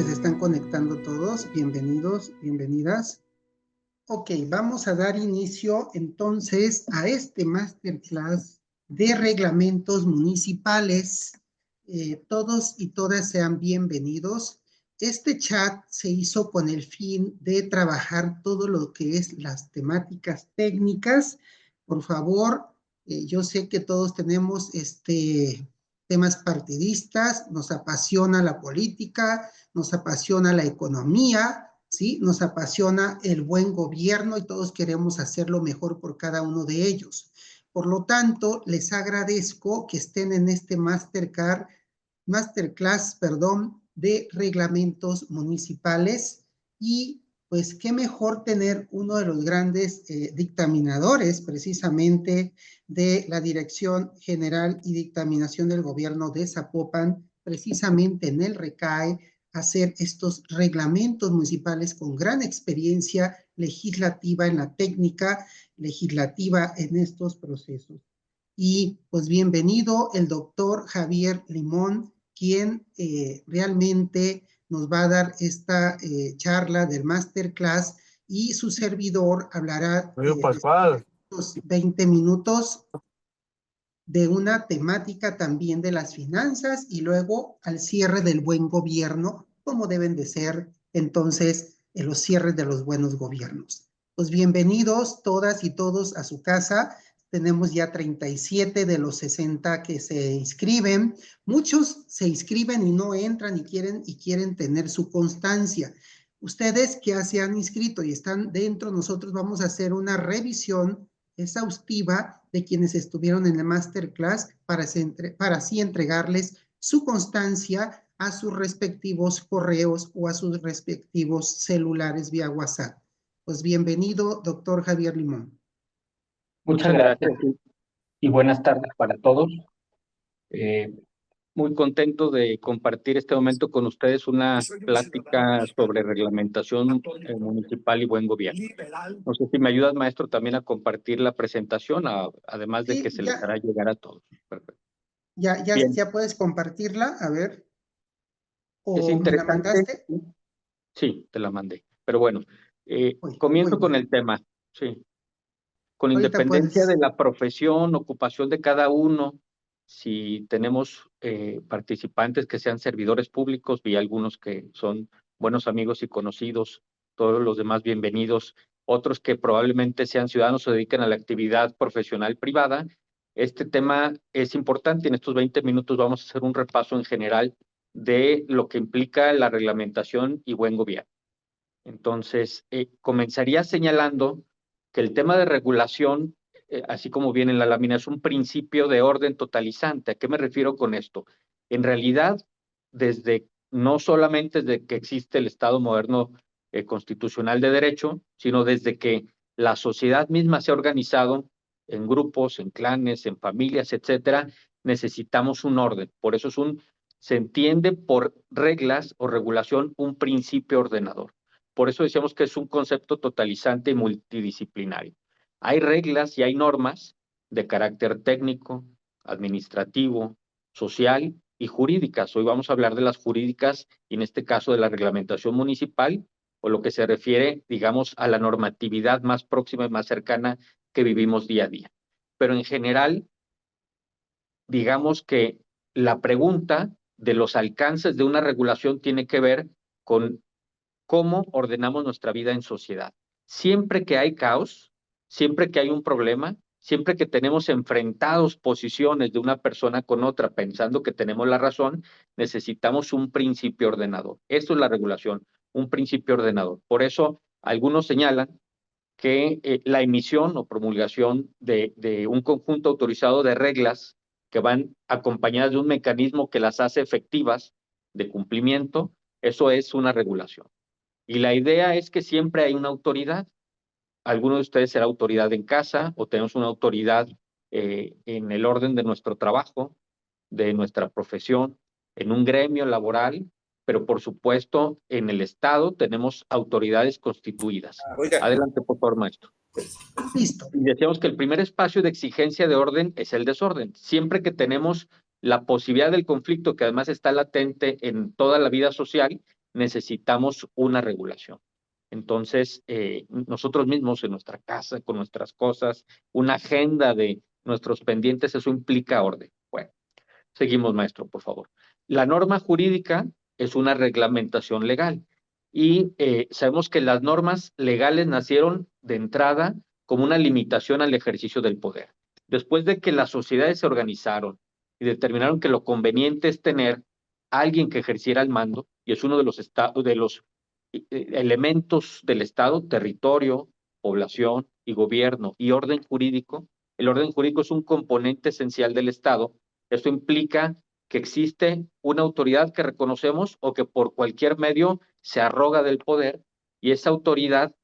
que se están conectando todos. Bienvenidos, bienvenidas. Ok, vamos a dar inicio entonces a este masterclass de reglamentos municipales. Todos y todas sean bienvenidos. Este chat se hizo con el fin de trabajar todo lo que es las temáticas técnicas. Por favor, yo sé que todos tenemos temas partidistas, nos apasiona la política, nos apasiona la economía, ¿sí? Nos apasiona el buen gobierno y todos queremos hacer lo mejor por cada uno de ellos. Por lo tanto, les agradezco que estén en este masterclass, de reglamentos municipales y pues qué mejor tener uno de los grandes dictaminadores precisamente de la Dirección General y Dictaminación del Gobierno de Zapopan, precisamente en el RECAE, hacer estos reglamentos municipales con gran experiencia legislativa en la técnica legislativa en estos procesos. Y pues bienvenido el doctor Javier Limón, quien realmente nos va a dar esta charla del masterclass y su servidor hablará estos 20 minutos de una temática también de las finanzas y luego al cierre del buen gobierno, como deben de ser entonces en los cierres de los buenos gobiernos. Pues bienvenidos todas y todos a su casa. Tenemos ya 37 de los 60 que se inscriben. Muchos se inscriben y no entran y quieren tener su constancia. Ustedes que ya se han inscrito y están dentro, nosotros vamos a hacer una revisión exhaustiva de quienes estuvieron en el masterclass para así entregarles su constancia a sus respectivos correos o a sus respectivos celulares vía WhatsApp. Pues bienvenido, doctor Javier Limón. Muchas gracias y buenas tardes para todos. Muy contento de compartir este momento con ustedes una plática sobre reglamentación municipal y buen gobierno. No sé si me ayudas, maestro, también a compartir la presentación, además de que se les hará llegar a todos. Perfecto. Ya puedes compartirla, a ver. ¿O me la mandaste? Sí, te la mandé. Pero bueno, comienzo con el tema. Sí. Con independencia de la profesión, ocupación de cada uno, si tenemos participantes que sean servidores públicos, vi algunos que son buenos amigos y conocidos, todos los demás bienvenidos, otros que probablemente sean ciudadanos o se dediquen a la actividad profesional privada. Este tema es importante. En estos 20 minutos vamos a hacer un repaso en general de lo que implica la reglamentación y buen gobierno. Entonces, comenzaría señalando que el tema de regulación, así como viene en la lámina, es un principio de orden totalizante. ¿A qué me refiero con esto? En realidad, no solamente desde que existe el Estado moderno constitucional de derecho, sino desde que la sociedad misma se ha organizado en grupos, en clanes, en familias, etcétera, necesitamos un orden. Por eso se entiende por reglas o regulación un principio ordenador. Por eso decíamos que es un concepto totalizante y multidisciplinario. Hay reglas y hay normas de carácter técnico, administrativo, social y jurídicas. Hoy vamos a hablar de las jurídicas y en este caso de la reglamentación municipal o lo que se refiere, digamos, a la normatividad más próxima y más cercana que vivimos día a día. Pero en general, digamos que la pregunta de los alcances de una regulación tiene que ver con cómo ordenamos nuestra vida en sociedad. Siempre que hay caos, siempre que hay un problema, siempre que tenemos enfrentados posiciones de una persona con otra pensando que tenemos la razón, necesitamos un principio ordenador. Esto es la regulación, un principio ordenador. Por eso, algunos señalan que la emisión o promulgación de un conjunto autorizado de reglas que van acompañadas de un mecanismo que las hace efectivas de cumplimiento, eso es una regulación. Y la idea es que siempre hay una autoridad. Alguno de ustedes será autoridad en casa o tenemos una autoridad en el orden de nuestro trabajo, de nuestra profesión, en un gremio laboral, pero por supuesto en el Estado tenemos autoridades constituidas. Adelante, por favor, maestro. Listo. Y decíamos que el primer espacio de exigencia de orden es el desorden. Siempre que tenemos la posibilidad del conflicto, que además está latente en toda la vida social, necesitamos una regulación. Entonces, nosotros mismos en nuestra casa, con nuestras cosas, una agenda de nuestros pendientes, eso implica orden. Bueno, seguimos, maestro, por favor. La norma jurídica es una reglamentación legal y sabemos que las normas legales nacieron de entrada como una limitación al ejercicio del poder. Después de que las sociedades se organizaron y determinaron que lo conveniente es tener a alguien que ejerciera el mando, y es uno de los elementos del Estado: territorio, población y gobierno y orden jurídico. El orden jurídico es un componente esencial del Estado. Esto implica que existe una autoridad que reconocemos o que por cualquier medio se arroga del poder, y esa autoridad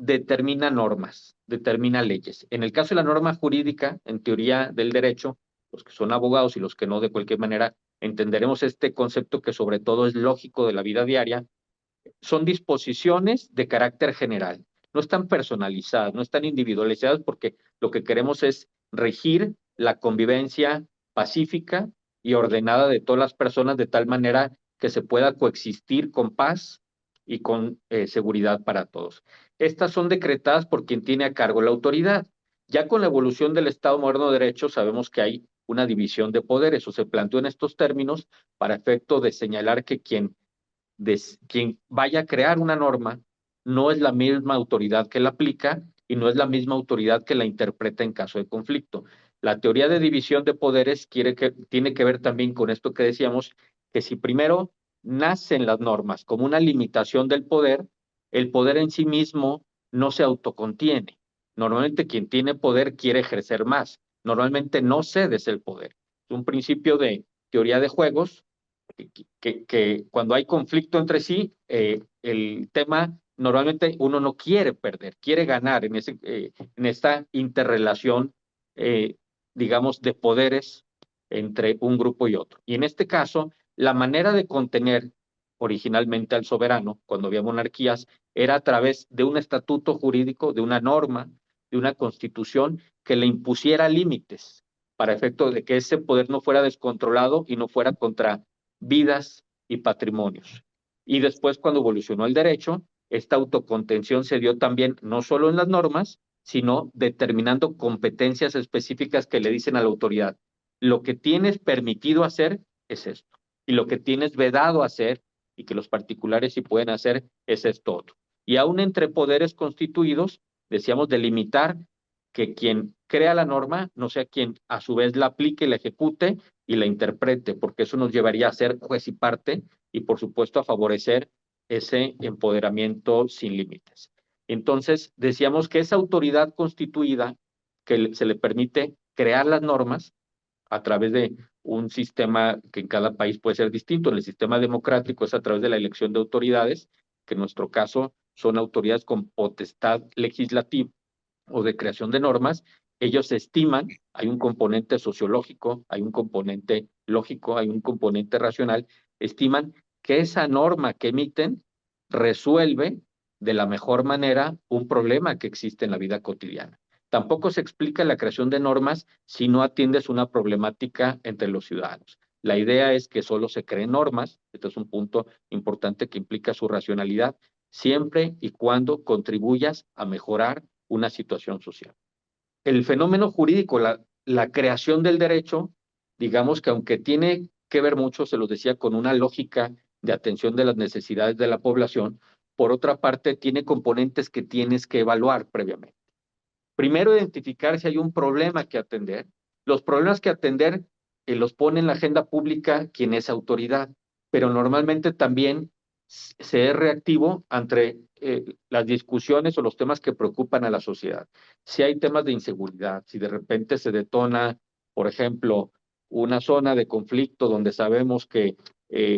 determina normas, determina leyes. En el caso de la norma jurídica, en teoría del derecho, los que son abogados y los que no, de cualquier manera, entenderemos este concepto que sobre todo es lógico de la vida diaria. Son disposiciones de carácter general, no están personalizadas, no están individualizadas, porque lo que queremos es regir la convivencia pacífica y ordenada de todas las personas, de tal manera que se pueda coexistir con paz y con seguridad para todos. Estas son decretadas por quien tiene a cargo la autoridad. Ya con la evolución del Estado moderno de Derecho sabemos que hay una división de poderes, o se planteó en estos términos para efecto de señalar que quien vaya a crear una norma no es la misma autoridad que la aplica y no es la misma autoridad que la interpreta en caso de conflicto. La teoría de división de poderes tiene que ver también con esto que decíamos, que si primero nacen las normas como una limitación del poder, el poder en sí mismo no se autocontiene. Normalmente quien tiene poder quiere ejercer más. Normalmente no cedes el poder. Es un principio de teoría de juegos que cuando hay conflicto entre sí, el tema normalmente uno no quiere perder, quiere ganar en esta interrelación, digamos, de poderes entre un grupo y otro. Y en este caso, la manera de contener originalmente al soberano, cuando había monarquías, era a través de un estatuto jurídico, de una norma, de una constitución que le impusiera límites para efecto de que ese poder no fuera descontrolado y no fuera contra vidas y patrimonios. Y después, cuando evolucionó el derecho, esta autocontención se dio también no solo en las normas, sino determinando competencias específicas que le dicen a la autoridad: lo que tienes permitido hacer es esto, y lo que tienes vedado hacer, y que los particulares sí pueden hacer, es esto otro. Y aún entre poderes constituidos, decíamos delimitar que quien crea la norma no sea quien a su vez la aplique, la ejecute y la interprete, porque eso nos llevaría a ser juez y parte y, por supuesto, a favorecer ese empoderamiento sin límites. Entonces, decíamos que esa autoridad constituida, que se le permite crear las normas a través de un sistema que en cada país puede ser distinto. En el sistema democrático es a través de la elección de autoridades, que en nuestro caso son autoridades con potestad legislativa o de creación de normas. Ellos estiman, hay un componente sociológico, hay un componente lógico, hay un componente racional, estiman que esa norma que emiten resuelve de la mejor manera un problema que existe en la vida cotidiana. Tampoco se explica la creación de normas si no atiendes una problemática entre los ciudadanos. La idea es que solo se creen normas, este es un punto importante que implica su racionalidad, siempre y cuando contribuyas a mejorar una situación social. El fenómeno jurídico, la creación del derecho, digamos que aunque tiene que ver mucho, se los decía, con una lógica de atención de las necesidades de la población, por otra parte tiene componentes que tienes que evaluar previamente. Primero, identificar si hay un problema que atender. Los problemas que atender los pone en la agenda pública quien es autoridad, pero normalmente también se es reactivo ante las discusiones o los temas que preocupan a la sociedad. Si hay temas de inseguridad, si de repente se detona, por ejemplo, una zona de conflicto donde sabemos que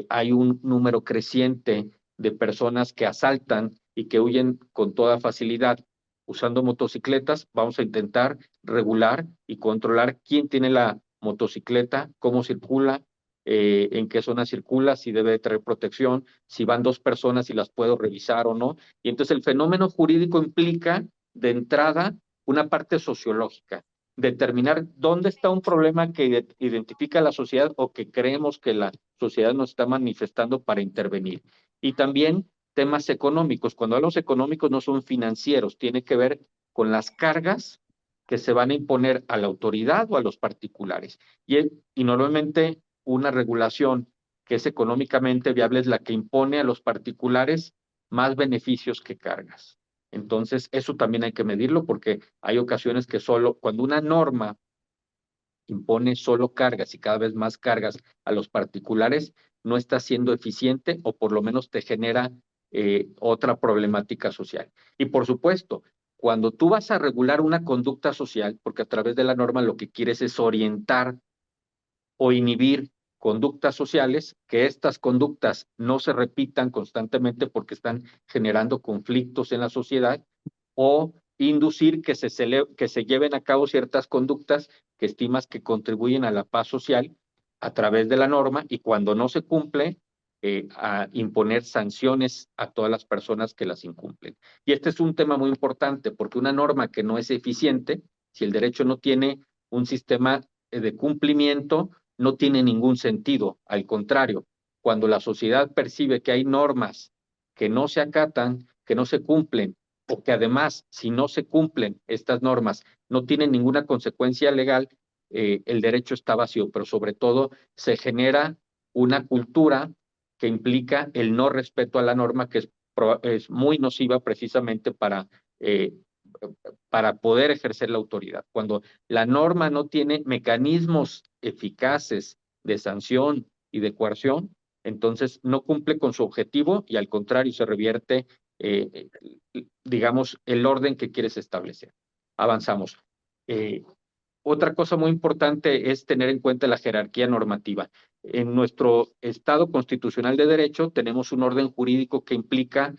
hay un número creciente de personas que asaltan y que huyen con toda facilidad usando motocicletas, vamos a intentar regular y controlar quién tiene la motocicleta, cómo circula, en qué zona circula, si debe de traer protección, si van dos personas, si las puedo revisar o no. Y entonces el fenómeno jurídico implica de entrada una parte sociológica. determinar dónde está un problema que identifica la sociedad o que creemos que la sociedad nos está manifestando para intervenir. Y también temas económicos. Cuando hablamos económicos no son financieros, tiene que ver con las cargas que se van a imponer a la autoridad o a los particulares. Y normalmente una regulación que es económicamente viable es la que impone a los particulares más beneficios que cargas. Entonces, eso también hay que medirlo porque hay ocasiones que solo cuando una norma impone solo cargas y cada vez más cargas a los particulares, no está siendo eficiente o por lo menos te genera otra problemática social. Y por supuesto, cuando tú vas a regular una conducta social, porque a través de la norma lo que quieres es orientar o inhibir conductas sociales, que estas conductas no se repitan constantemente porque están generando conflictos en la sociedad, o inducir que se lleven a cabo ciertas conductas que estimas que contribuyen a la paz social a través de la norma, y cuando no se cumple, a imponer sanciones a todas las personas que las incumplen. Y este es un tema muy importante porque una norma que no es eficiente, si el derecho no tiene un sistema de cumplimiento, no tiene ningún sentido. Al contrario, cuando la sociedad percibe que hay normas que no se acatan, que no se cumplen, o que además, si no se cumplen estas normas, no tienen ninguna consecuencia legal, el derecho está vacío, pero sobre todo se genera una cultura que implica el no respeto a la norma, que es muy nociva precisamente para poder ejercer la autoridad. Cuando la norma no tiene mecanismos eficaces de sanción y de coerción, entonces no cumple con su objetivo y al contrario se revierte, digamos, el orden que quieres establecer. Avanzamos. Otra cosa muy importante es tener en cuenta la jerarquía normativa. En nuestro Estado constitucional de derecho tenemos un orden jurídico que implica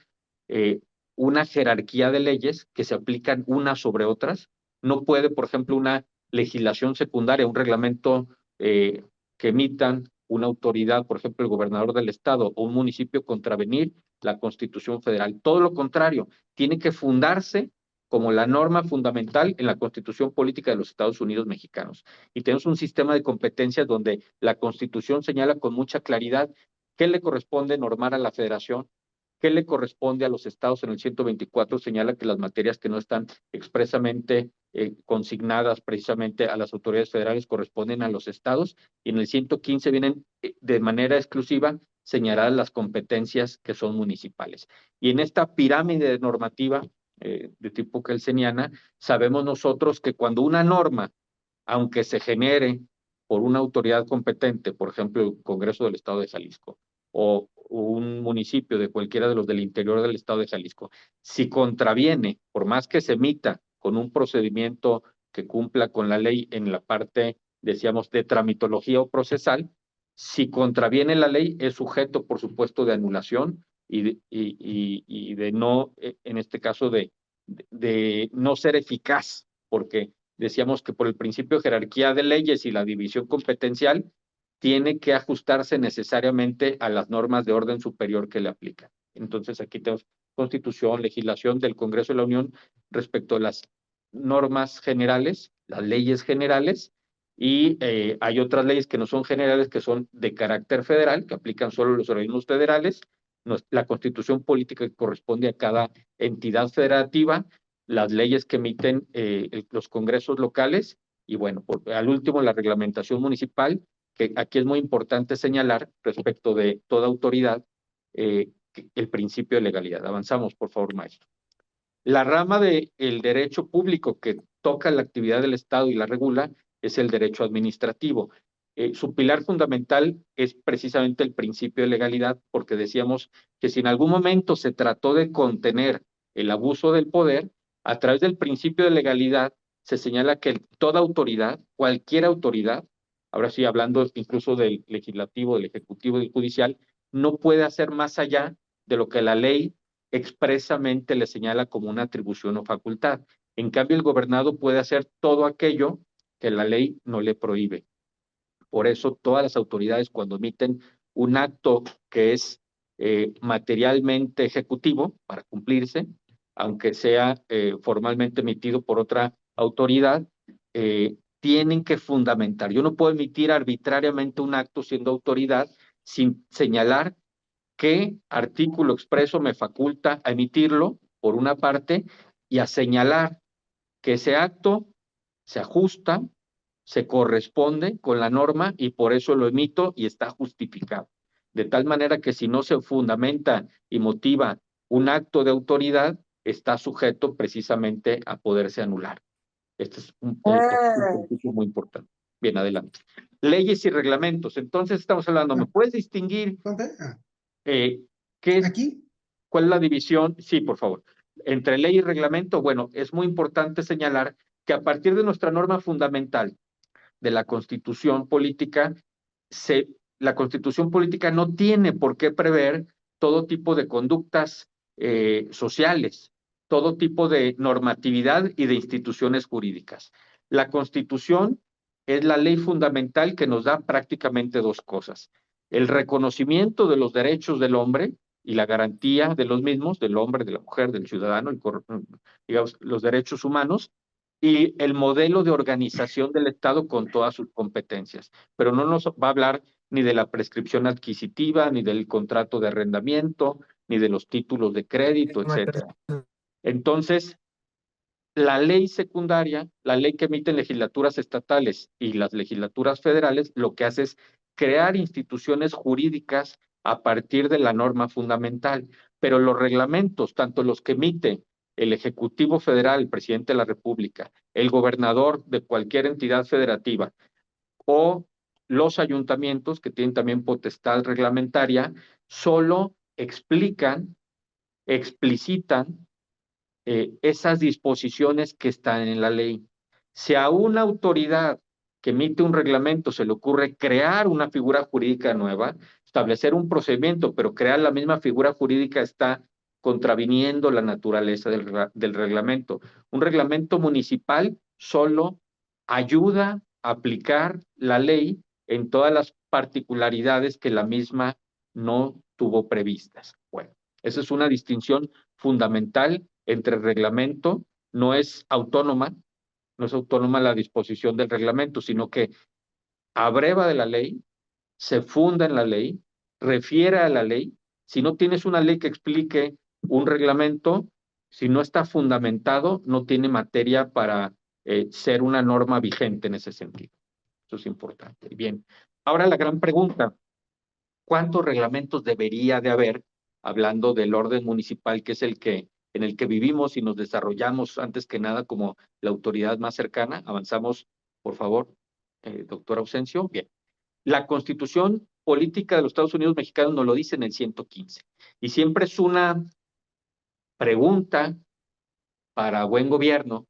una jerarquía de leyes que se aplican unas sobre otras. No puede, por ejemplo, una legislación secundaria, un reglamento que emitan una autoridad, por ejemplo, el gobernador del estado o un municipio, contravenir la Constitución Federal. Todo lo contrario, tiene que fundarse como la norma fundamental en la Constitución Política de los Estados Unidos Mexicanos. Y tenemos un sistema de competencias donde la Constitución señala con mucha claridad qué le corresponde normar a la Federación, qué le corresponde a los estados. En el 124 señala que las materias que no están expresamente consignadas precisamente a las autoridades federales corresponden a los estados, y en el 115 vienen de manera exclusiva señaladas las competencias que son municipales. Y en esta pirámide normativa de tipo kelseniana, sabemos nosotros que cuando una norma, aunque se genere por una autoridad competente, por ejemplo, el Congreso del Estado de Jalisco, o un municipio de cualquiera de los del interior del Estado de Jalisco, si contraviene, por más que se emita con un procedimiento que cumpla con la ley en la parte, decíamos, de tramitología o procesal, si contraviene la ley es sujeto, por supuesto, de anulación y de no, en este caso, de no ser eficaz, porque decíamos que por el principio de jerarquía de leyes y la división competencial, tiene que ajustarse necesariamente a las normas de orden superior que le aplican. Entonces, aquí tenemos Constitución, legislación del Congreso de la Unión respecto a las normas generales, las leyes generales, y hay otras leyes que no son generales, que son de carácter federal, que aplican solo los organismos federales, la Constitución política que corresponde a cada entidad federativa, las leyes que emiten los congresos locales, y bueno, al último la reglamentación municipal, que aquí es muy importante señalar respecto de toda autoridad el principio de legalidad. Avanzamos, por favor, maestro. La rama del derecho público que toca la actividad del Estado y la regula es el derecho administrativo. Su pilar fundamental es precisamente el principio de legalidad, porque decíamos que si en algún momento se trató de contener el abuso del poder, a través del principio de legalidad se señala que toda autoridad, cualquier autoridad, ahora sí hablando incluso del legislativo, del ejecutivo y del judicial, no puede hacer más allá de lo que la ley expresamente le señala como una atribución o facultad. En cambio, el gobernado puede hacer todo aquello que la ley no le prohíbe. Por eso, todas las autoridades, cuando emiten un acto que es materialmente ejecutivo para cumplirse, aunque sea formalmente emitido por otra autoridad, tienen que fundamentar. Yo no puedo emitir arbitrariamente un acto siendo autoridad sin señalar qué artículo expreso me faculta a emitirlo, por una parte, y a señalar que ese acto se ajusta, se corresponde con la norma y por eso lo emito y está justificado. De tal manera que si no se fundamenta y motiva un acto de autoridad, está sujeto precisamente a poderse anular. Este es un principio muy importante. Bien, adelante. Leyes y reglamentos. Entonces estamos hablando, ¿me puedes distinguir qué es, ¿aquí? cuál es la división? Sí, por favor. Entre ley y reglamento, bueno, es muy importante señalar que a partir de nuestra norma fundamental de la Constitución política, la Constitución política no tiene por qué prever todo tipo de conductas sociales, todo tipo de normatividad y de instituciones jurídicas. La Constitución es la ley fundamental que nos da prácticamente dos cosas: el reconocimiento de los derechos del hombre y la garantía de los mismos, del hombre, de la mujer, del ciudadano, digamos, los derechos humanos, y el modelo de organización del Estado con todas sus competencias. Pero no nos va a hablar ni de la prescripción adquisitiva, ni del contrato de arrendamiento, ni de los títulos de crédito, etcétera. Entonces, la ley secundaria, la ley que emiten legislaturas estatales y las legislaturas federales, lo que hace es crear instituciones jurídicas a partir de la norma fundamental. Pero los reglamentos, tanto los que emite el Ejecutivo Federal, el presidente de la República, el gobernador de cualquier entidad federativa o los ayuntamientos, que tienen también potestad reglamentaria, solo explican, explicitan esas disposiciones que están en la ley. Si a una autoridad que emite un reglamento se le ocurre crear una figura jurídica nueva, establecer un procedimiento, pero crear la misma figura jurídica, está contraviniendo la naturaleza del reglamento. Un reglamento municipal solo ayuda a aplicar la ley en todas las particularidades que la misma no tuvo previstas. Bueno, esa es una distinción fundamental entre reglamento. No es autónoma la disposición del reglamento, sino que abreva de la ley, se funda en la ley, refiere a la ley. Si no tienes una ley que explique un reglamento, si no está fundamentado, no tiene materia para ser una norma vigente en ese sentido. Eso es importante. Bien, ahora la gran pregunta: ¿cuántos reglamentos debería de haber, hablando del orden municipal, que es en el que vivimos y nos desarrollamos antes que nada como la autoridad más cercana? Avanzamos, por favor, doctor Ausencio. Bien. La Constitución Política de los Estados Unidos Mexicanos nos lo dice en el 115. Y siempre es una pregunta para buen gobierno,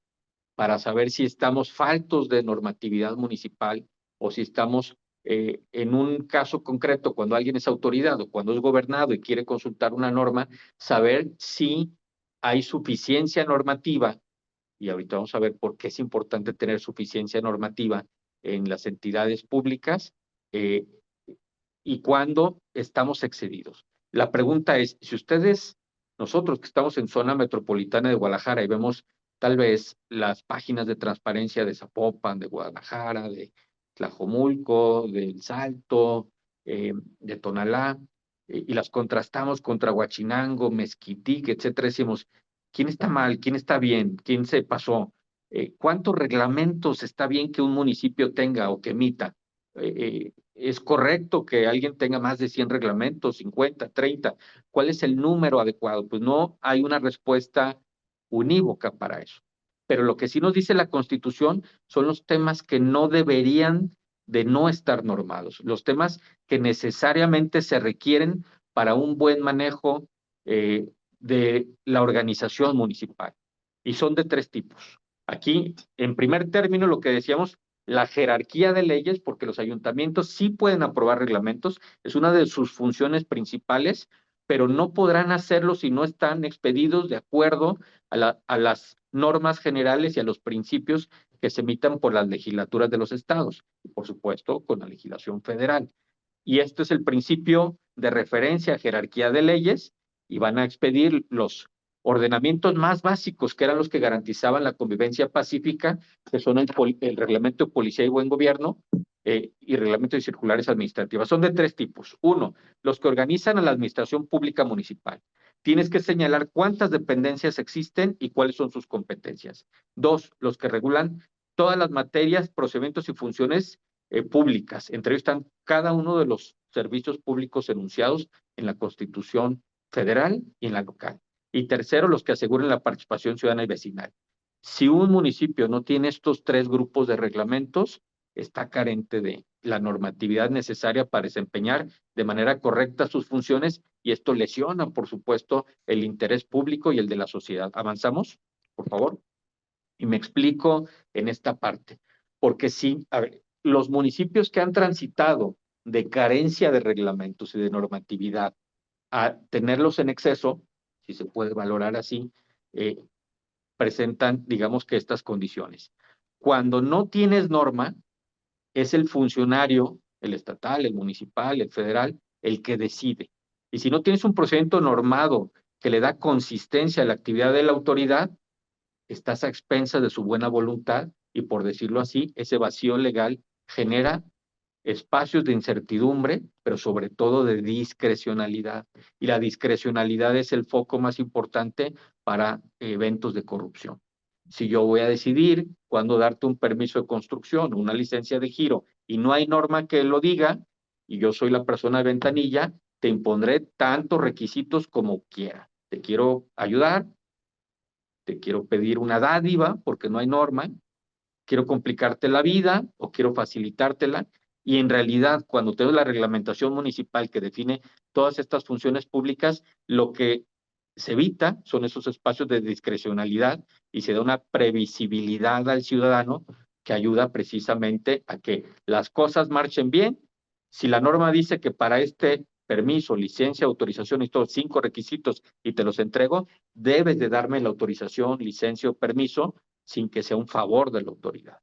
para saber si estamos faltos de normatividad municipal o si estamos en un caso concreto, cuando alguien es autoridad o cuando es gobernado y quiere consultar una norma, saber si hay suficiencia normativa. Y ahorita vamos a ver por qué es importante tener suficiencia normativa en las entidades públicas y cuándo estamos excedidos. La pregunta es, si nosotros que estamos en zona metropolitana de Guadalajara y vemos tal vez las páginas de transparencia de Zapopan, de Guadalajara, de Tlajomulco, del Salto, de Tonalá, y las contrastamos contra Huachinango, Mezquitic, etcétera, decimos, ¿quién está mal? ¿Quién está bien? ¿Quién se pasó? ¿Cuántos reglamentos está bien que un municipio tenga o que emita? ¿Es correcto que alguien tenga más de 100 reglamentos, 50, 30? ¿Cuál es el número adecuado? Pues no hay una respuesta unívoca para eso. Pero lo que sí nos dice la Constitución son los temas que no deberían de no estar normados, los temas que necesariamente se requieren para un buen manejo de la organización municipal. Y son de tres tipos. Aquí, en primer término, lo que decíamos, la jerarquía de leyes, porque los ayuntamientos sí pueden aprobar reglamentos, es una de sus funciones principales, pero no podrán hacerlo si no están expedidos de acuerdo a las normas generales y a los principios que se emitan por las legislaturas de los estados, y por supuesto con la legislación federal. Y este es el principio de referencia a jerarquía de leyes, y van a expedir los ordenamientos más básicos, que eran los que garantizaban la convivencia pacífica, que son el reglamento de policía y buen gobierno, y reglamento de circulares administrativas. Son de 3 tipos. 1, los que organizan a la administración pública municipal. Tienes que señalar cuántas dependencias existen y cuáles son sus competencias. 2, los que regulan todas las materias, procedimientos y funciones públicas. Entre ellos están cada uno de los servicios públicos enunciados en la Constitución federal y en la local. Y tercero, los que aseguren la participación ciudadana y vecinal. Si un municipio no tiene estos 3 grupos de reglamentos, está carente de la normatividad necesaria para desempeñar de manera correcta sus funciones, y esto lesiona, por supuesto, el interés público y el de la sociedad. ¿Avanzamos, por favor? Y me explico en esta parte. Porque sí, a ver, los municipios que han transitado de carencia de reglamentos y de normatividad a tenerlos en exceso, si se puede valorar así, presentan, digamos que estas condiciones. Cuando no tienes norma, es el funcionario, el estatal, el municipal, el federal, el que decide. Y si no tienes un procedimiento normado que le da consistencia a la actividad de la autoridad, estás a expensas de su buena voluntad, y por decirlo así, ese vacío legal genera espacios de incertidumbre, pero sobre todo de discrecionalidad. Y la discrecionalidad es el foco más importante para eventos de corrupción. Si yo voy a decidir cuándo darte un permiso de construcción, una licencia de giro, y no hay norma que lo diga, y yo soy la persona de ventanilla, te impondré tantos requisitos como quiera. Te quiero ayudar, te quiero pedir una dádiva porque no hay norma, quiero complicarte la vida o quiero facilitártela, y en realidad cuando tengo la reglamentación municipal que define todas estas funciones públicas, lo que se evita son esos espacios de discrecionalidad y se da una previsibilidad al ciudadano que ayuda precisamente a que las cosas marchen bien. Si la norma dice que para este permiso, licencia, autorización y todos 5 requisitos y te los entrego, debes de darme la autorización, licencia o permiso sin que sea un favor de la autoridad.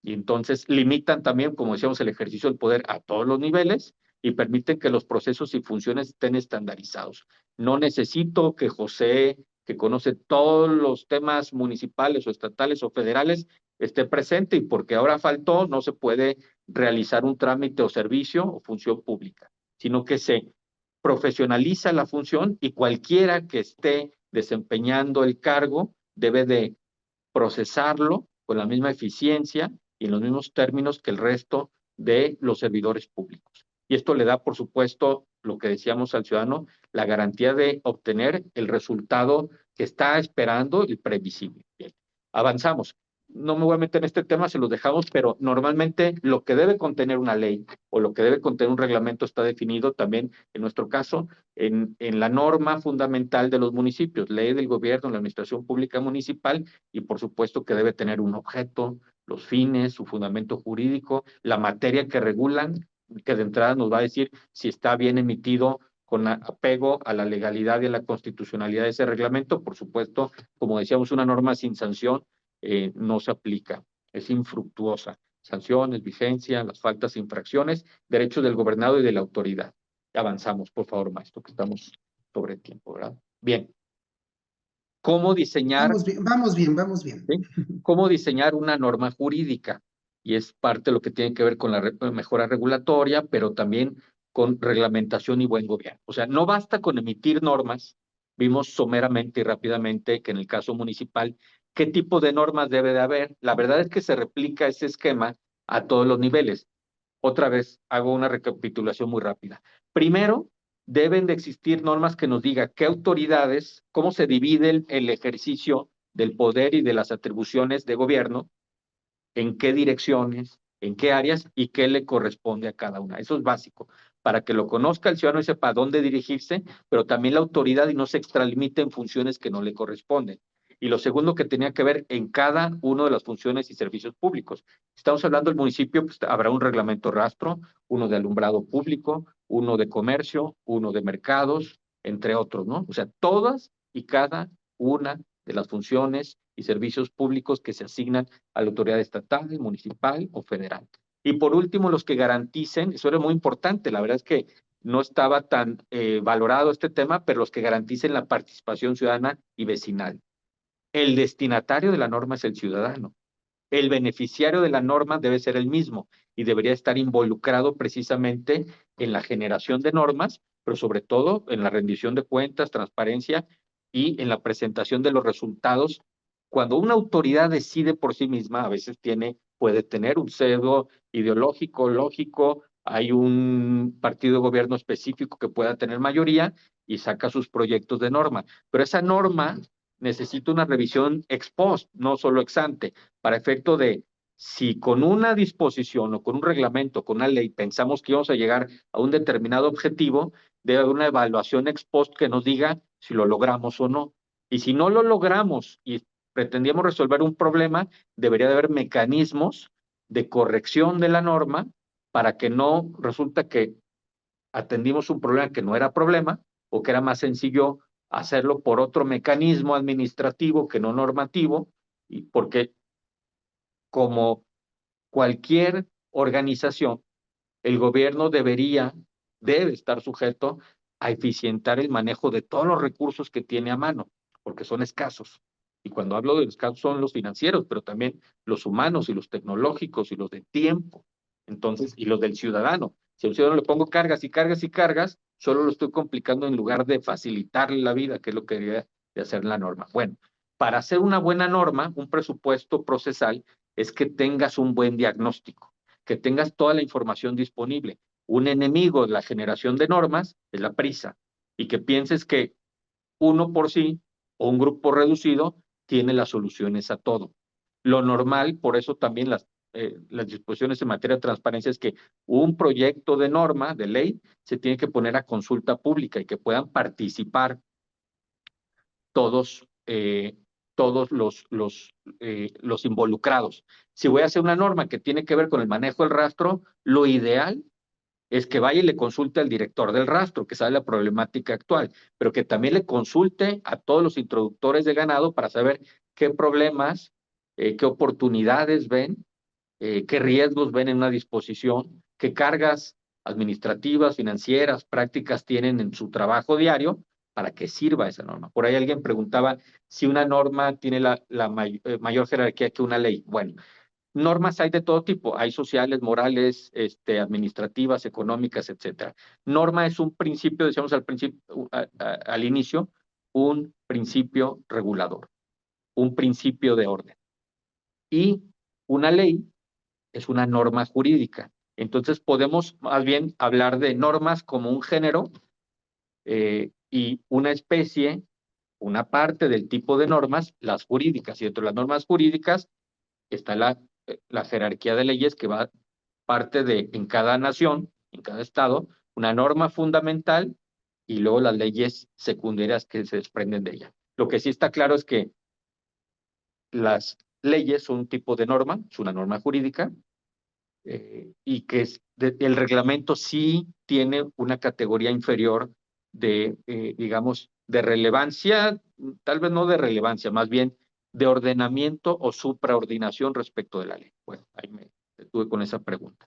Y entonces limitan también, como decíamos, el ejercicio del poder a todos los niveles y permiten que los procesos y funciones estén estandarizados. No necesito que José, que conoce todos los temas municipales o estatales o federales, esté presente, y porque ahora faltó, no se puede realizar un trámite o servicio o función pública, sino que se profesionaliza la función y cualquiera que esté desempeñando el cargo debe de procesarlo con la misma eficiencia y en los mismos términos que el resto de los servidores públicos. Y esto le da, por supuesto, lo que decíamos al ciudadano, la garantía de obtener el resultado que está esperando y previsible. Bien, avanzamos. No me voy a meter en este tema, se los dejamos, pero normalmente lo que debe contener una ley o lo que debe contener un reglamento está definido también, en nuestro caso, en la norma fundamental de los municipios, ley del gobierno, la administración pública municipal, y por supuesto que debe tener un objeto, los fines, su fundamento jurídico, la materia que regulan, que de entrada nos va a decir si está bien emitido con apego a la legalidad y a la constitucionalidad de ese reglamento. Por supuesto, como decíamos, una norma sin sanción no se aplica, es infructuosa. Sanciones, vigencia, las faltas e infracciones, derechos del gobernado y de la autoridad. Avanzamos, por favor, maestro, que estamos sobre el tiempo, ¿verdad? Bien. ¿Cómo diseñar? Vamos bien. ¿Sí? ¿Cómo diseñar una norma jurídica? Y es parte de lo que tiene que ver con la mejora regulatoria, pero también con reglamentación y buen gobierno. O sea, no basta con emitir normas. Vimos someramente y rápidamente que en el caso municipal, ¿qué tipo de normas debe de haber? La verdad es que se replica ese esquema a todos los niveles. Otra vez, hago una recapitulación muy rápida. Primero, deben de existir normas que nos digan qué autoridades, cómo se divide el ejercicio del poder y de las atribuciones de gobierno, en qué direcciones, en qué áreas y qué le corresponde a cada una. Eso es básico, para que lo conozca el ciudadano y sepa a dónde dirigirse, pero también la autoridad y no se extralimite en funciones que no le corresponden. Y lo segundo, que tenía que ver en cada una de las funciones y servicios públicos. Estamos hablando del municipio, pues habrá un reglamento rastro, uno de alumbrado público, uno de comercio, uno de mercados, entre otros, ¿no? O sea, todas y cada una de las funciones y servicios públicos que se asignan a la autoridad estatal, municipal o federal. Y por último, los que garanticen, eso era muy importante, la verdad es que no estaba tan valorado este tema, pero los que garanticen la participación ciudadana y vecinal. El destinatario de la norma es el ciudadano. El beneficiario de la norma debe ser el mismo y debería estar involucrado precisamente en la generación de normas, pero sobre todo en la rendición de cuentas, transparencia y en la presentación de los resultados. Cuando una autoridad decide por sí misma, a veces puede tener un sesgo ideológico, lógico, hay un partido de gobierno específico que pueda tener mayoría y saca sus proyectos de norma, pero esa norma necesita una revisión ex post, no solo ex ante, para efecto de si con una disposición o con un reglamento, con una ley, pensamos que íbamos a llegar a un determinado objetivo, debe haber una evaluación ex post que nos diga si lo logramos o no. Y si no lo logramos y pretendíamos resolver un problema, debería de haber mecanismos de corrección de la norma para que no resulta que atendimos un problema que no era problema o que era más sencillo hacerlo por otro mecanismo administrativo que no normativo, y porque como cualquier organización, el gobierno debe estar sujeto a eficientar el manejo de todos los recursos que tiene a mano, porque son escasos. Y cuando hablo de escasos son los financieros, pero también los humanos y los tecnológicos y los de tiempo. Entonces, y los del ciudadano. Si a un ciudadano le pongo cargas y cargas y cargas, solo lo estoy complicando en lugar de facilitarle la vida, que es lo que debería de hacer la norma. Bueno, para hacer una buena norma, un presupuesto procesal, es que tengas un buen diagnóstico, que tengas toda la información disponible. Un enemigo de la generación de normas es la prisa, y que pienses que uno por sí o un grupo reducido tiene las soluciones a todo. Lo normal, por eso también las disposiciones en materia de transparencia es que un proyecto de norma, de ley, se tiene que poner a consulta pública y que puedan participar todos, todos los involucrados. Si voy a hacer una norma que tiene que ver con el manejo del rastro, lo ideal es que vaya y le consulte al director del rastro, que sabe la problemática actual, pero que también le consulte a todos los introductores de ganado para saber qué problemas, qué oportunidades ven, qué riesgos ven en una disposición, qué cargas administrativas, financieras, prácticas tienen en su trabajo diario para que sirva esa norma. Por ahí alguien preguntaba si una norma tiene la mayor jerarquía que una ley. Bueno, normas hay de todo tipo, hay sociales, morales, administrativas, económicas, etcétera. Norma es un principio, decíamos al inicio, un principio regulador, un principio de orden. Y una ley es una norma jurídica. Entonces podemos más bien hablar de normas como un género y una especie, una parte del tipo de normas, las jurídicas. Y dentro de las normas jurídicas está la jerarquía de leyes que va parte de, en cada nación, en cada estado, una norma fundamental y luego las leyes secundarias que se desprenden de ella. Lo que sí está claro es que las leyes son un tipo de norma, es una norma jurídica, y que el reglamento sí tiene una categoría inferior de, digamos, de relevancia, tal vez no de relevancia, más bien de ordenamiento o supraordinación respecto de la ley. Bueno, ahí me detuve con esa pregunta.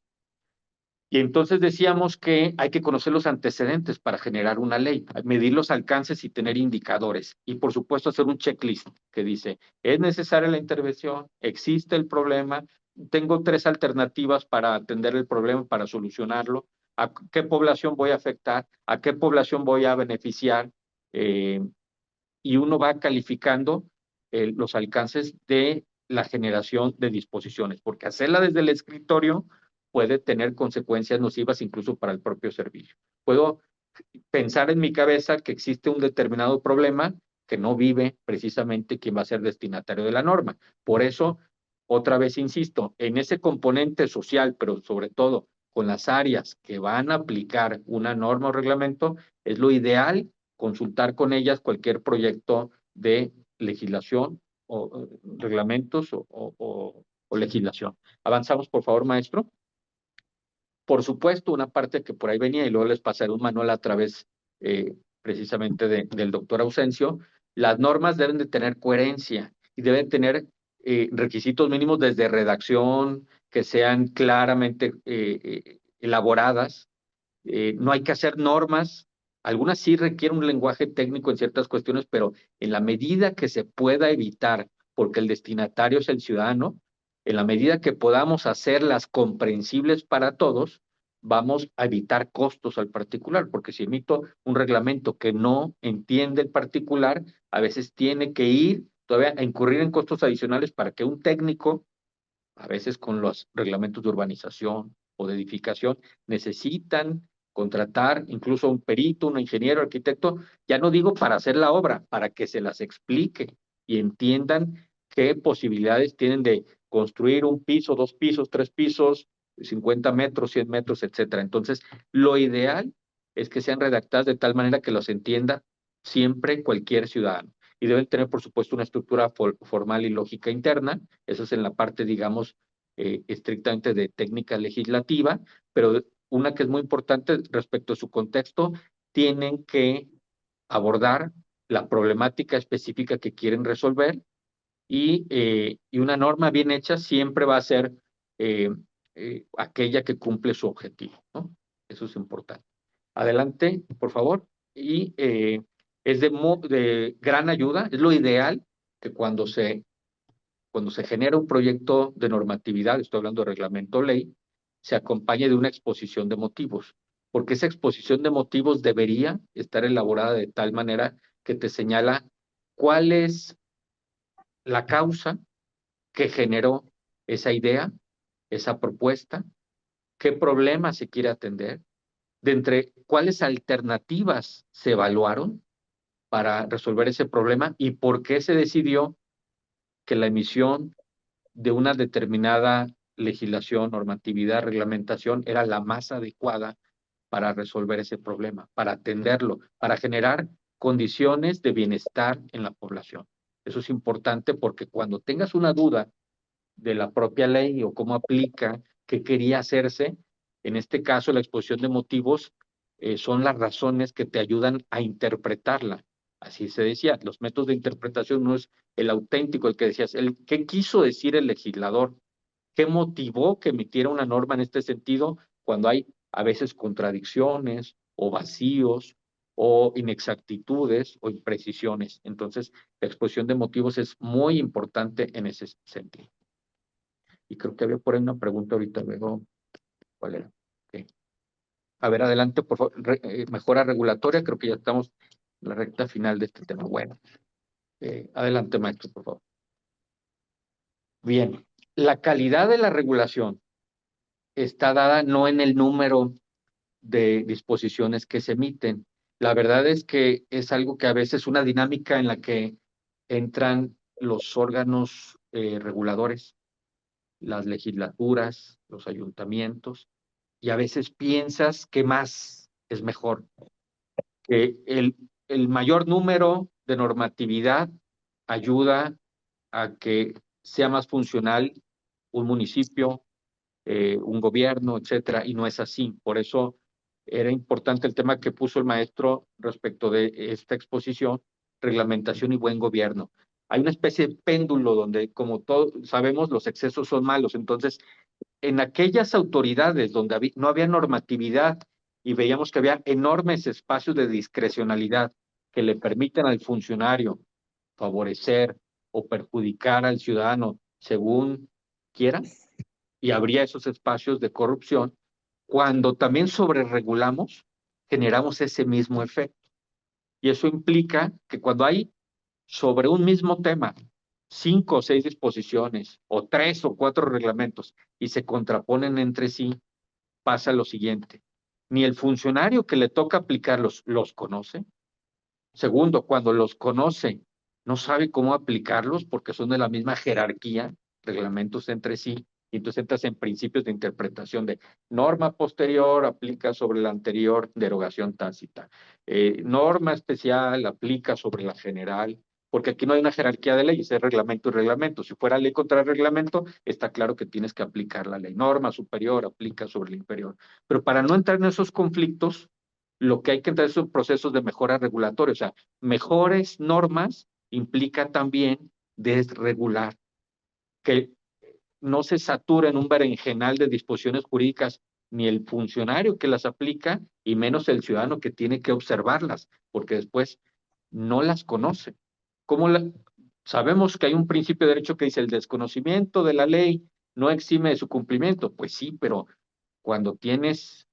Y entonces decíamos que hay que conocer los antecedentes para generar una ley, medir los alcances y tener indicadores. Y por supuesto hacer un checklist que dice, ¿es necesaria la intervención? ¿Existe el problema? Tengo 3 alternativas para atender el problema, para solucionarlo. ¿A qué población voy a afectar? ¿A qué población voy a beneficiar? Y uno va calificando los alcances de la generación de disposiciones, porque hacerla desde el escritorio puede tener consecuencias nocivas incluso para el propio servicio. Puedo pensar en mi cabeza que existe un determinado problema que no vive precisamente quien va a ser destinatario de la norma. Por eso, otra vez insisto, en ese componente social, pero sobre todo con las áreas que van a aplicar una norma o reglamento, es lo ideal consultar con ellas cualquier proyecto de legislación o reglamentos o legislación. Avanzamos, por favor, maestro. Por supuesto, una parte que por ahí venía, y luego les pasaré un manual a través precisamente del doctor Ausencio, las normas deben de tener coherencia y deben tener requisitos mínimos desde redacción, que sean claramente elaboradas, No hay que hacer normas. Algunas sí requieren un lenguaje técnico en ciertas cuestiones, pero en la medida que se pueda evitar, porque el destinatario es el ciudadano, en la medida que podamos hacerlas comprensibles para todos, vamos a evitar costos al particular, porque si emito un reglamento que no entiende el particular, a veces tiene que ir todavía a incurrir en costos adicionales para que un técnico, a veces con los reglamentos de urbanización o de edificación, necesitan contratar incluso un perito, un ingeniero, arquitecto, ya no digo para hacer la obra, para que se las explique y entiendan qué posibilidades tienen de construir un piso, 2 pisos, 3 pisos, 50 metros, 100 metros, etcétera. Entonces, lo ideal es que sean redactadas de tal manera que los entienda siempre cualquier ciudadano. Y deben tener, por supuesto, una estructura formal y lógica interna. Eso es en la parte, digamos, estrictamente de técnica legislativa, pero una que es muy importante respecto a su contexto, tienen que abordar la problemática específica que quieren resolver y una norma bien hecha siempre va a ser aquella que cumple su objetivo, ¿no? Eso es importante. Adelante, por favor. Y es de gran ayuda, es lo ideal que cuando se genera un proyecto de normatividad, estoy hablando de reglamento ley, se acompañe de una exposición de motivos, porque esa exposición de motivos debería estar elaborada de tal manera que te señala cuál es la causa que generó esa idea, esa propuesta, qué problema se quiere atender, de entre cuáles alternativas se evaluaron para resolver ese problema y por qué se decidió que la emisión de una determinada legislación, normatividad, reglamentación era la más adecuada para resolver ese problema, para atenderlo, para generar condiciones de bienestar en la población. Eso es importante porque cuando tengas una duda de la propia ley o cómo aplica, qué quería hacerse, en este caso la exposición de motivos son las razones que te ayudan a interpretarla. Así se decía, los métodos de interpretación no es el auténtico, el que decías, ¿qué quiso decir el legislador? ¿Qué motivó que emitiera una norma en este sentido cuando hay a veces contradicciones o vacíos o inexactitudes o imprecisiones? Entonces, la exposición de motivos es muy importante en ese sentido. Y creo que había por ahí una pregunta ahorita, luego, ¿cuál era? Okay. A ver, adelante, por favor. Mejora regulatoria, creo que ya estamos en la recta final de este tema. Bueno, adelante, maestro, por favor. Bien, la calidad de la regulación está dada no en el número de disposiciones que se emiten. La verdad es que es algo que a veces una dinámica en la que entran los órganos reguladores, las legislaturas, los ayuntamientos, y a veces piensas que más es mejor, que el mayor número de normatividad ayuda a que sea más funcional un municipio, un gobierno, etcétera, y no es así. Por eso era importante el tema que puso el maestro respecto de esta exposición, reglamentación y buen gobierno. Hay una especie de péndulo donde, como todos sabemos, los excesos son malos. Entonces, en aquellas autoridades donde no había normatividad y veíamos que había enormes espacios de discrecionalidad que le permiten al funcionario favorecer o perjudicar al ciudadano según quiera, y habría esos espacios de corrupción, cuando también sobreregulamos, generamos ese mismo efecto. Y eso implica que cuando hay sobre un mismo tema 5 o 6 disposiciones o 3 o 4 reglamentos y se contraponen entre sí, pasa lo siguiente. Ni el funcionario que le toca aplicarlos los conoce. Segundo, cuando los conoce, no sabe cómo aplicarlos porque son de la misma jerarquía, reglamentos entre sí, y entonces entras en principios de interpretación de norma posterior aplica sobre la anterior, derogación tácita. Norma especial aplica sobre la general, porque aquí no hay una jerarquía de leyes, es reglamento y reglamento. Si fuera ley contra reglamento, está claro que tienes que aplicar la ley. Norma superior aplica sobre la inferior. Pero para no entrar en esos conflictos, lo que hay que entrar son procesos de mejora regulatoria. O sea, mejores normas implica también desregular, que no se satura en un berenjenal de disposiciones jurídicas ni el funcionario que las aplica, y menos el ciudadano que tiene que observarlas, porque después no las conoce. Sabemos que hay un principio de derecho que dice el desconocimiento de la ley no exime de su cumplimiento. Pues sí, pero cuando tienes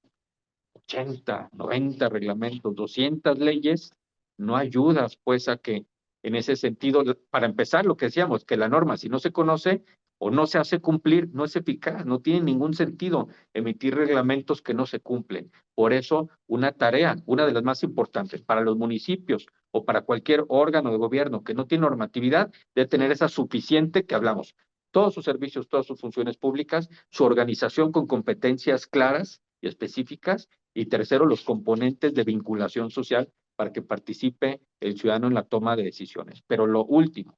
80, 90 reglamentos, 200 leyes, no ayudas pues a que en ese sentido, para empezar lo que decíamos, que la norma si no se conoce o no se hace cumplir, no es eficaz, no tiene ningún sentido emitir reglamentos que no se cumplen. Por eso, una tarea, una de las más importantes para los municipios o para cualquier órgano de gobierno que no tiene normatividad, debe tener esa suficiente que hablamos. Todos sus servicios, todas sus funciones públicas, su organización con competencias claras y específicas, y tercero, los componentes de vinculación social para que participe el ciudadano en la toma de decisiones. Pero lo último,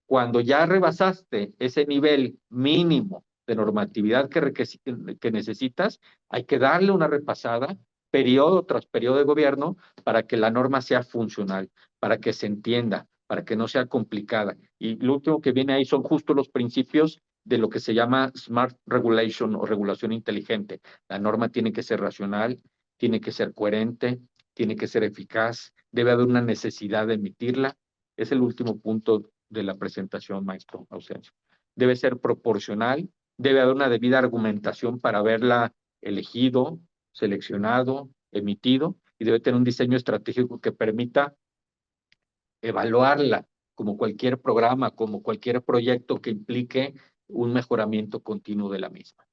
cuando ya rebasaste ese nivel mínimo de normatividad que necesitas, hay que darle una repasada periodo tras periodo de gobierno para que la norma sea funcional, para que se entienda, para que no sea complicada. Y lo último que viene ahí son justo los principios de lo que se llama Smart Regulation o regulación inteligente. La norma tiene que ser racional, tiene que ser coherente, tiene que ser eficaz, debe haber una necesidad de emitirla. Es el último punto de la presentación, maestro Ausencio. Debe ser proporcional, debe haber una debida argumentación para haberla elegido, seleccionado, emitido, y debe tener un diseño estratégico que permita evaluarla como cualquier programa, como cualquier proyecto que implique un mejoramiento continuo de la misma.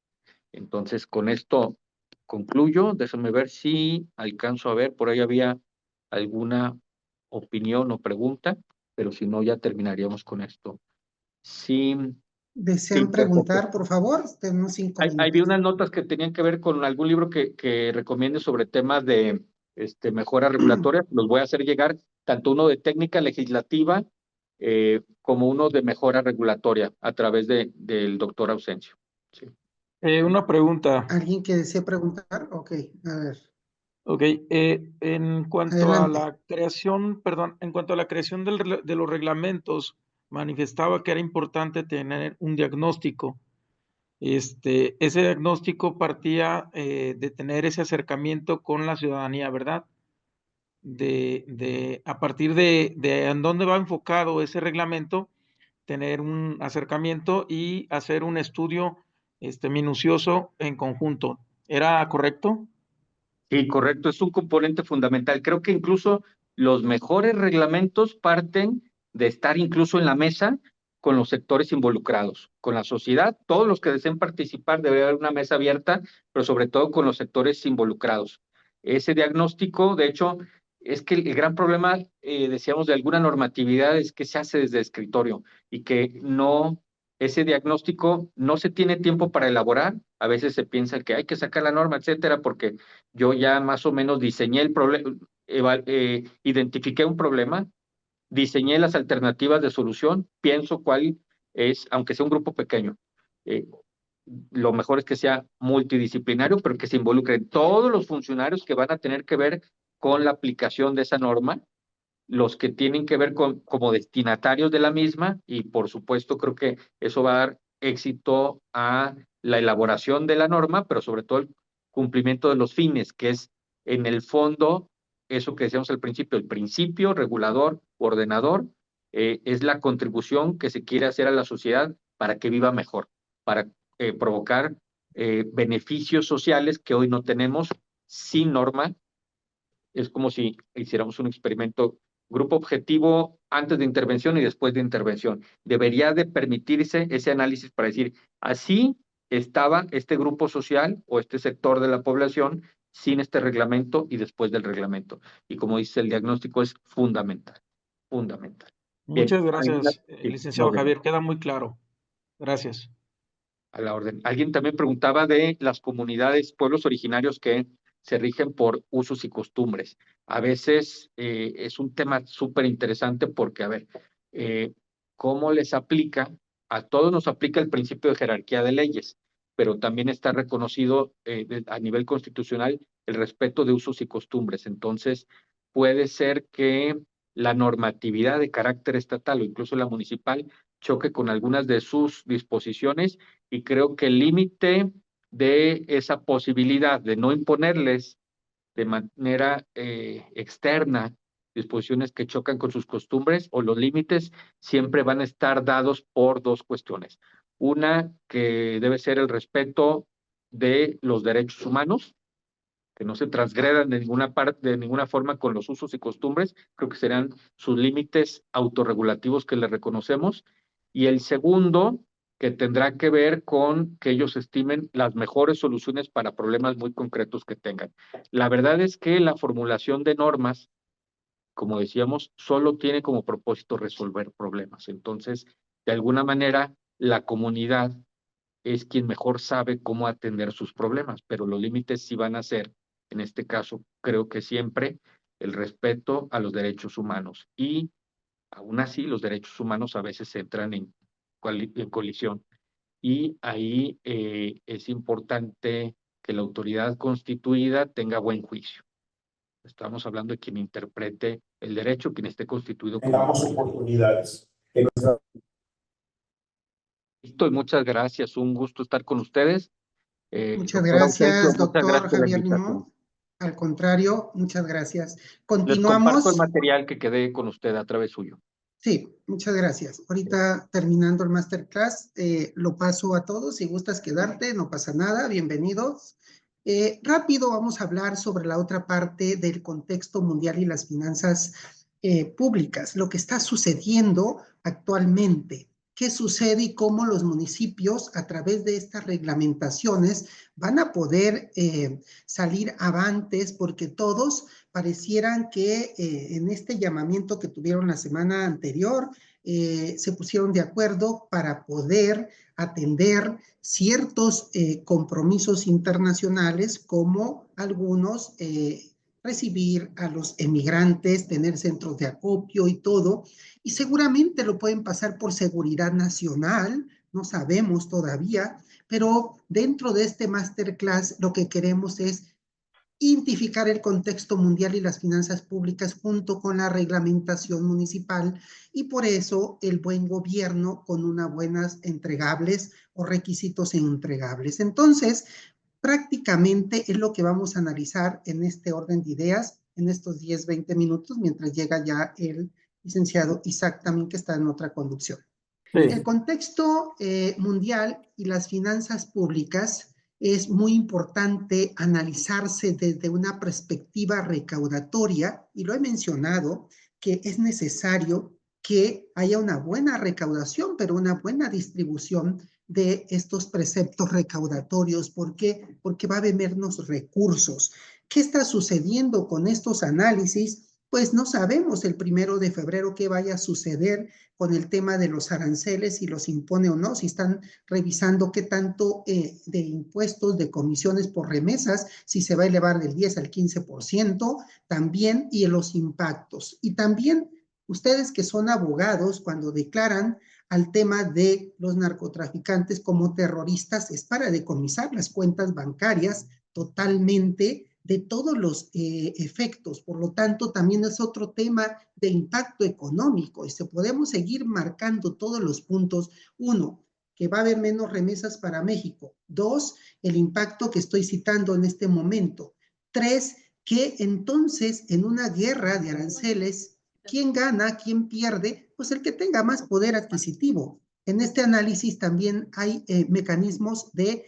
Entonces, con esto concluyo. Déjame ver si alcanzo a ver, por ahí había alguna opinión o pregunta, pero si no, ya terminaríamos con esto. Sí, ¿Desean preguntar, por favor? Tenemos 5 minutos. Hay unas notas que tenían que ver con algún libro que recomiende sobre temas de mejora regulatoria. Los voy a hacer llegar, tanto uno de técnica legislativa como uno de mejora regulatoria a través del doctor Ausencio. Sí. Una pregunta. ¿Alguien que desee preguntar? Ok, a ver. Ok, en cuanto Adelante. a la creación, perdón, en cuanto a la creación de los reglamentos, manifestaba que era importante tener un diagnóstico. Ese diagnóstico partía de tener ese acercamiento con la ciudadanía, ¿verdad? A partir de en dónde va enfocado ese reglamento, tener un acercamiento y hacer un estudio minucioso en conjunto. ¿Era correcto? Sí, correcto, es un componente fundamental. Creo que incluso los mejores reglamentos parten de estar incluso en la mesa con los sectores involucrados, con la sociedad, todos los que deseen participar, debe haber una mesa abierta, pero sobre todo con los sectores involucrados. Ese diagnóstico, de hecho, es que el gran problema, decíamos, de alguna normatividad es que se hace desde escritorio y que no, ese diagnóstico no se tiene tiempo para elaborar. A veces se piensa que hay que sacar la norma, etcétera, porque yo ya más o menos diseñé el problema, identifiqué un problema, diseñé las alternativas de solución, pienso cuál es, aunque sea un grupo pequeño, eh, lo mejor es que sea multidisciplinario, pero que se involucren todos los funcionarios que van a tener que ver con la aplicación de esa norma, los que tienen que ver como destinatarios de la misma, y por supuesto creo que eso va a dar éxito a la elaboración de la norma, pero sobre todo el cumplimiento de los fines, que es en el fondo eso que decíamos al principio, el principio regulador, ordenador, es la contribución que se quiere hacer a la sociedad para que viva mejor, para provocar beneficios sociales que hoy no tenemos sin norma. Es como si hiciéramos un experimento, grupo objetivo antes de intervención y después de intervención. Debería de permitirse ese análisis para decir, así estaba este grupo social o este sector de la población sin este reglamento y después del reglamento. Y como dice, el diagnóstico es fundamental, fundamental. Muchas Bien, gracias, sí, licenciado no, Javier, queda muy claro. Gracias. a la orden. Alguien también preguntaba de las comunidades, pueblos originarios que se rigen por usos y costumbres. A veces es un tema súper interesante porque, a ver, ¿cómo les aplica? A todos nos aplica el principio de jerarquía de leyes, pero también está reconocido a nivel constitucional el respeto de usos y costumbres. Entonces, puede ser que la normatividad de carácter estatal o incluso la municipal choque con algunas de sus disposiciones, y creo que el límite de esa posibilidad de no imponerles de manera externa disposiciones que chocan con sus costumbres, o los límites siempre van a estar dados por dos cuestiones. Una, que debe ser el respeto de los derechos humanos, que no se transgredan de ninguna parte, de ninguna forma con los usos y costumbres, creo que serán sus límites autorregulativos que le reconocemos. Y el segundo, que tendrá que ver con que ellos estimen las mejores soluciones para problemas muy concretos que tengan. La verdad es que la formulación de normas, como decíamos, solo tiene como propósito resolver problemas. Entonces, de alguna manera, la comunidad es quien mejor sabe cómo atender sus problemas, pero los límites sí van a ser, en este caso, creo que siempre, el respeto a los derechos humanos. Y aún así, los derechos humanos a veces entran en colisión. Y ahí es importante que la autoridad constituida tenga buen juicio. Estamos hablando de quien interprete el derecho, quien esté constituido como tengamos oportunidades. Listo, y muchas gracias. Un gusto estar con ustedes. Muchas Doctora Ausencio, gracias, muchas doctor gracias por la Javier invitación. Limón. Al contrario, muchas gracias. Les comparto el Continuamos. material que quedé con usted a través suyo. Sí, muchas gracias. Ahorita terminando el masterclass, lo paso a todos. Si gustas quedarte, no pasa nada. Bienvenidos. Rápido vamos a hablar sobre la otra parte del contexto mundial y las finanzas públicas, lo que está sucediendo actualmente. ¿Qué sucede y cómo los municipios, a través de estas reglamentaciones, van a poder salir avantes? Porque todos parecieran que en este llamamiento que tuvieron la semana anterior, se pusieron de acuerdo para poder atender ciertos compromisos internacionales, como algunos recibir a los emigrantes, tener centros de acopio y todo, y seguramente lo pueden pasar por seguridad nacional, no sabemos todavía, pero dentro de este masterclass lo que queremos es identificar el contexto mundial y las finanzas públicas junto con la reglamentación municipal, y por eso el buen gobierno con unas buenas entregables o requisitos entregables. Entonces, prácticamente es lo que vamos a analizar en este orden de ideas en estos 10, 20 minutos, mientras llega ya el licenciado Isaac también, que está en otra conducción. Sí. El contexto mundial y las finanzas públicas es muy importante analizarse desde una perspectiva recaudatoria, y lo he mencionado, que es necesario que haya una buena recaudación, pero una buena distribución de estos preceptos recaudatorios. ¿Por qué? Porque va a haber menos recursos. ¿Qué está sucediendo con estos análisis? Pues no sabemos el 1 de febrero qué vaya a suceder con el tema de los aranceles, si los impone o no, si están revisando qué tanto de impuestos, de comisiones por remesas, si se va a elevar del 10 al 15% también, y en los impactos. Y también ustedes que son abogados, cuando declaran al tema de los narcotraficantes como terroristas, es para decomisar las cuentas bancarias totalmente de todos los efectos. Por lo tanto, también es otro tema de impacto económico, y se podemos seguir marcando todos los puntos. Uno, que va a haber menos remesas para México. Dos, el impacto que estoy citando en este momento. Tres, que entonces en una guerra de aranceles, ¿quién gana? ¿Quién pierde? Pues el que tenga más poder adquisitivo. En este análisis también hay mecanismos de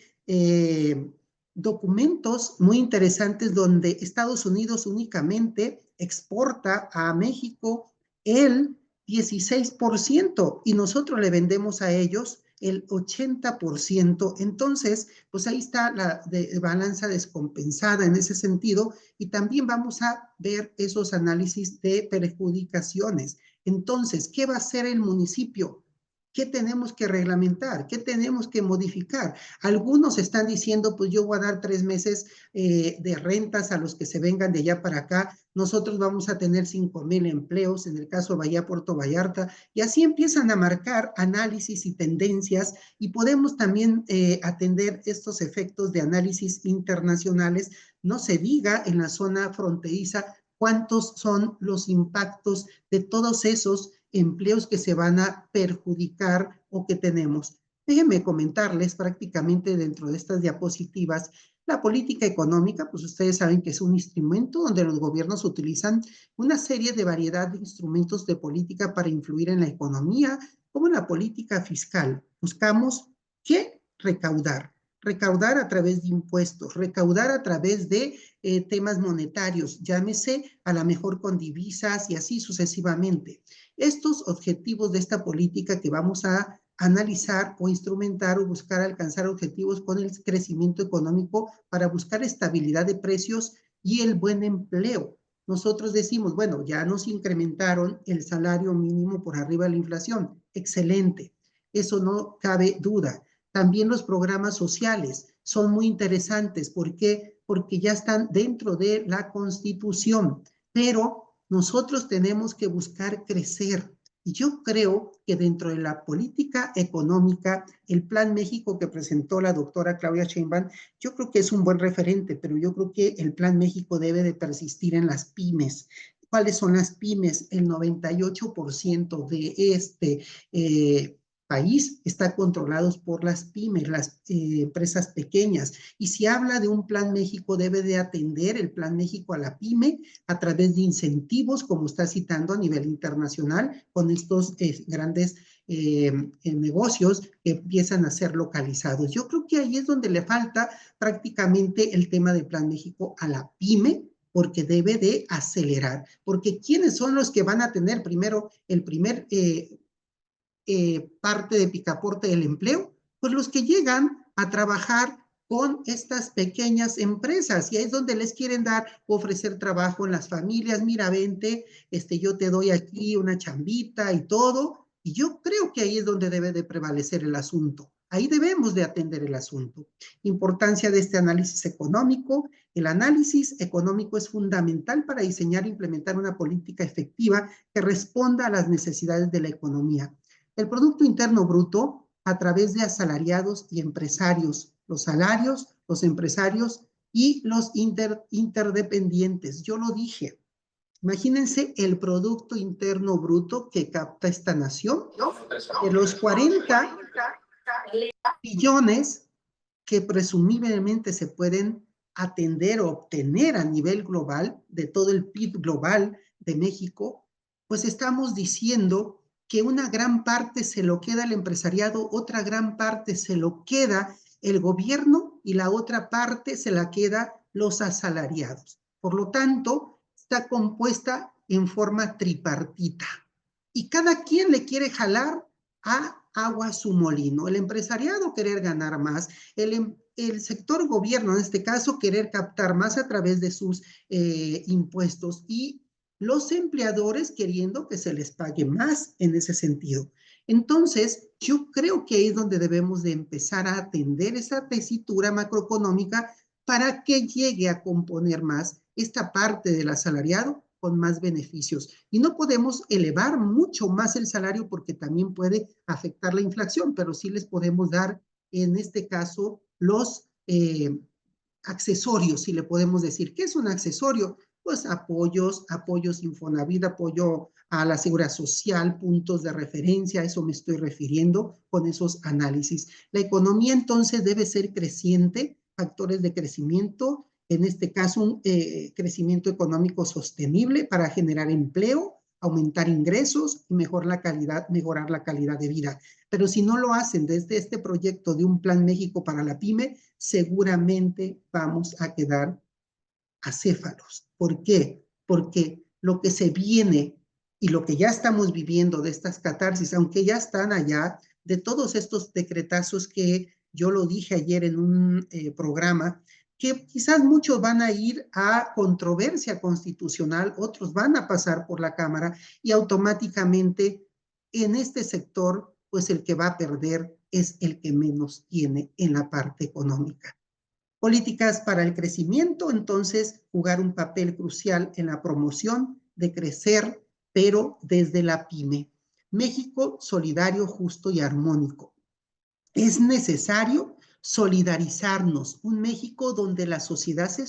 documentos muy interesantes donde Estados Unidos únicamente exporta a México el 16% y nosotros le vendemos a ellos el 80%. Entonces, pues ahí está la balanza descompensada en ese sentido, y también vamos a ver esos análisis de perjudicaciones. Entonces, ¿qué va a hacer el municipio? ¿Qué tenemos que reglamentar? ¿Qué tenemos que modificar? Algunos están diciendo, pues yo voy a dar 3 meses de rentas a los que se vengan de allá para acá. Nosotros vamos a tener 5,000 empleos en el caso de Bahía Puerto Vallarta. Y así empiezan a marcar análisis y tendencias, y podemos también atender estos efectos de análisis internacionales. No se diga en la zona fronteriza cuántos son los impactos de todos esos empleos que se van a perjudicar o que tenemos. Déjenme comentarles prácticamente dentro de estas diapositivas la política económica, pues ustedes saben que es un instrumento donde los gobiernos utilizan una serie de variedad de instrumentos de política para influir en la economía, como la política fiscal. Buscamos ¿qué? Recaudar a través de impuestos, recaudar a través de temas monetarios, llámese a la mejor con divisas y así sucesivamente. Estos objetivos de esta política que vamos a analizar o instrumentar o buscar alcanzar objetivos con el crecimiento económico para buscar estabilidad de precios y el buen empleo. Nosotros decimos, bueno, ya nos incrementaron el salario mínimo por arriba de la inflación. Excelente, eso no cabe duda. También los programas sociales son muy interesantes. ¿Por qué? Porque ya están dentro de la Constitución, pero nosotros tenemos que buscar crecer. Y yo creo que dentro de la política económica, el Plan México que presentó la doctora Claudia Sheinbaum, yo creo que es un buen referente, pero yo creo que el Plan México debe de persistir en las pymes. ¿Cuáles son las pymes? El 98% de este país está controlados por las pymes, las empresas pequeñas. Y si habla de un Plan México, debe de atender el Plan México a la pyme a través de incentivos, como está citando a nivel internacional, con estos grandes negocios que empiezan a ser localizados. Yo creo que ahí es donde le falta prácticamente el tema del Plan México a la pyme, porque debe de acelerar. Porque ¿quiénes son los que van a tener primero el primer parte de picaporte del empleo? Pues los que llegan a trabajar con estas pequeñas empresas, y ahí es donde les quieren dar, ofrecer trabajo en las familias. Mira, vente, yo te doy aquí una chambita y todo, y yo creo que ahí es donde debe de prevalecer el asunto. Ahí debemos de atender el asunto. Importancia de este análisis económico. El análisis económico es fundamental para diseñar e implementar una política efectiva que responda a las necesidades de la economía. El Producto Interno Bruto a través de asalariados y empresarios, los salarios, los empresarios y los interdependientes. Yo lo dije. Imagínense el Producto Interno Bruto que capta esta nación, de los 40 billones que presumiblemente se pueden atender o obtener a nivel global, de todo el PIB global de México, pues estamos diciendo que una gran parte se lo queda el empresariado, otra gran parte se lo queda el gobierno y la otra parte se la queda los asalariados. Por lo tanto, está compuesta en forma tripartita y cada quien le quiere jalar a agua a su molino. El empresariado querer ganar más, el sector gobierno, en este caso, querer captar más a través de sus impuestos, y los empleadores queriendo que se les pague más en ese sentido. Entonces, yo creo que ahí es donde debemos de empezar a atender esa tesitura macroeconómica para que llegue a componer más esta parte del asalariado con más beneficios. Y no podemos elevar mucho más el salario porque también puede afectar la inflación, pero sí les podemos dar, en este caso, los accesorios, si le podemos decir. ¿Qué es un accesorio? Pues apoyos Infonavit, apoyo a la seguridad social, puntos de referencia, a eso me estoy refiriendo con esos análisis. La economía entonces debe ser creciente, factores de crecimiento, en este caso un crecimiento económico sostenible para generar empleo, aumentar ingresos y mejorar la calidad de vida. Pero si no lo hacen desde este proyecto de un Plan México para la pyme, seguramente vamos a quedar acéfalos. ¿Por qué? Porque lo que se viene y lo que ya estamos viviendo de estas catarsis, aunque ya están allá, de todos estos decretazos que yo lo dije ayer en un programa, que quizás muchos van a ir a controversia constitucional, otros van a pasar por la Cámara y automáticamente en este sector, pues el que va a perder es el que menos tiene en la parte económica. Políticas para el crecimiento, entonces, jugar un papel crucial en la promoción de crecer, pero desde la pyme. México solidario, justo y armónico. Es necesario solidarizarnos, un México donde la sociedad se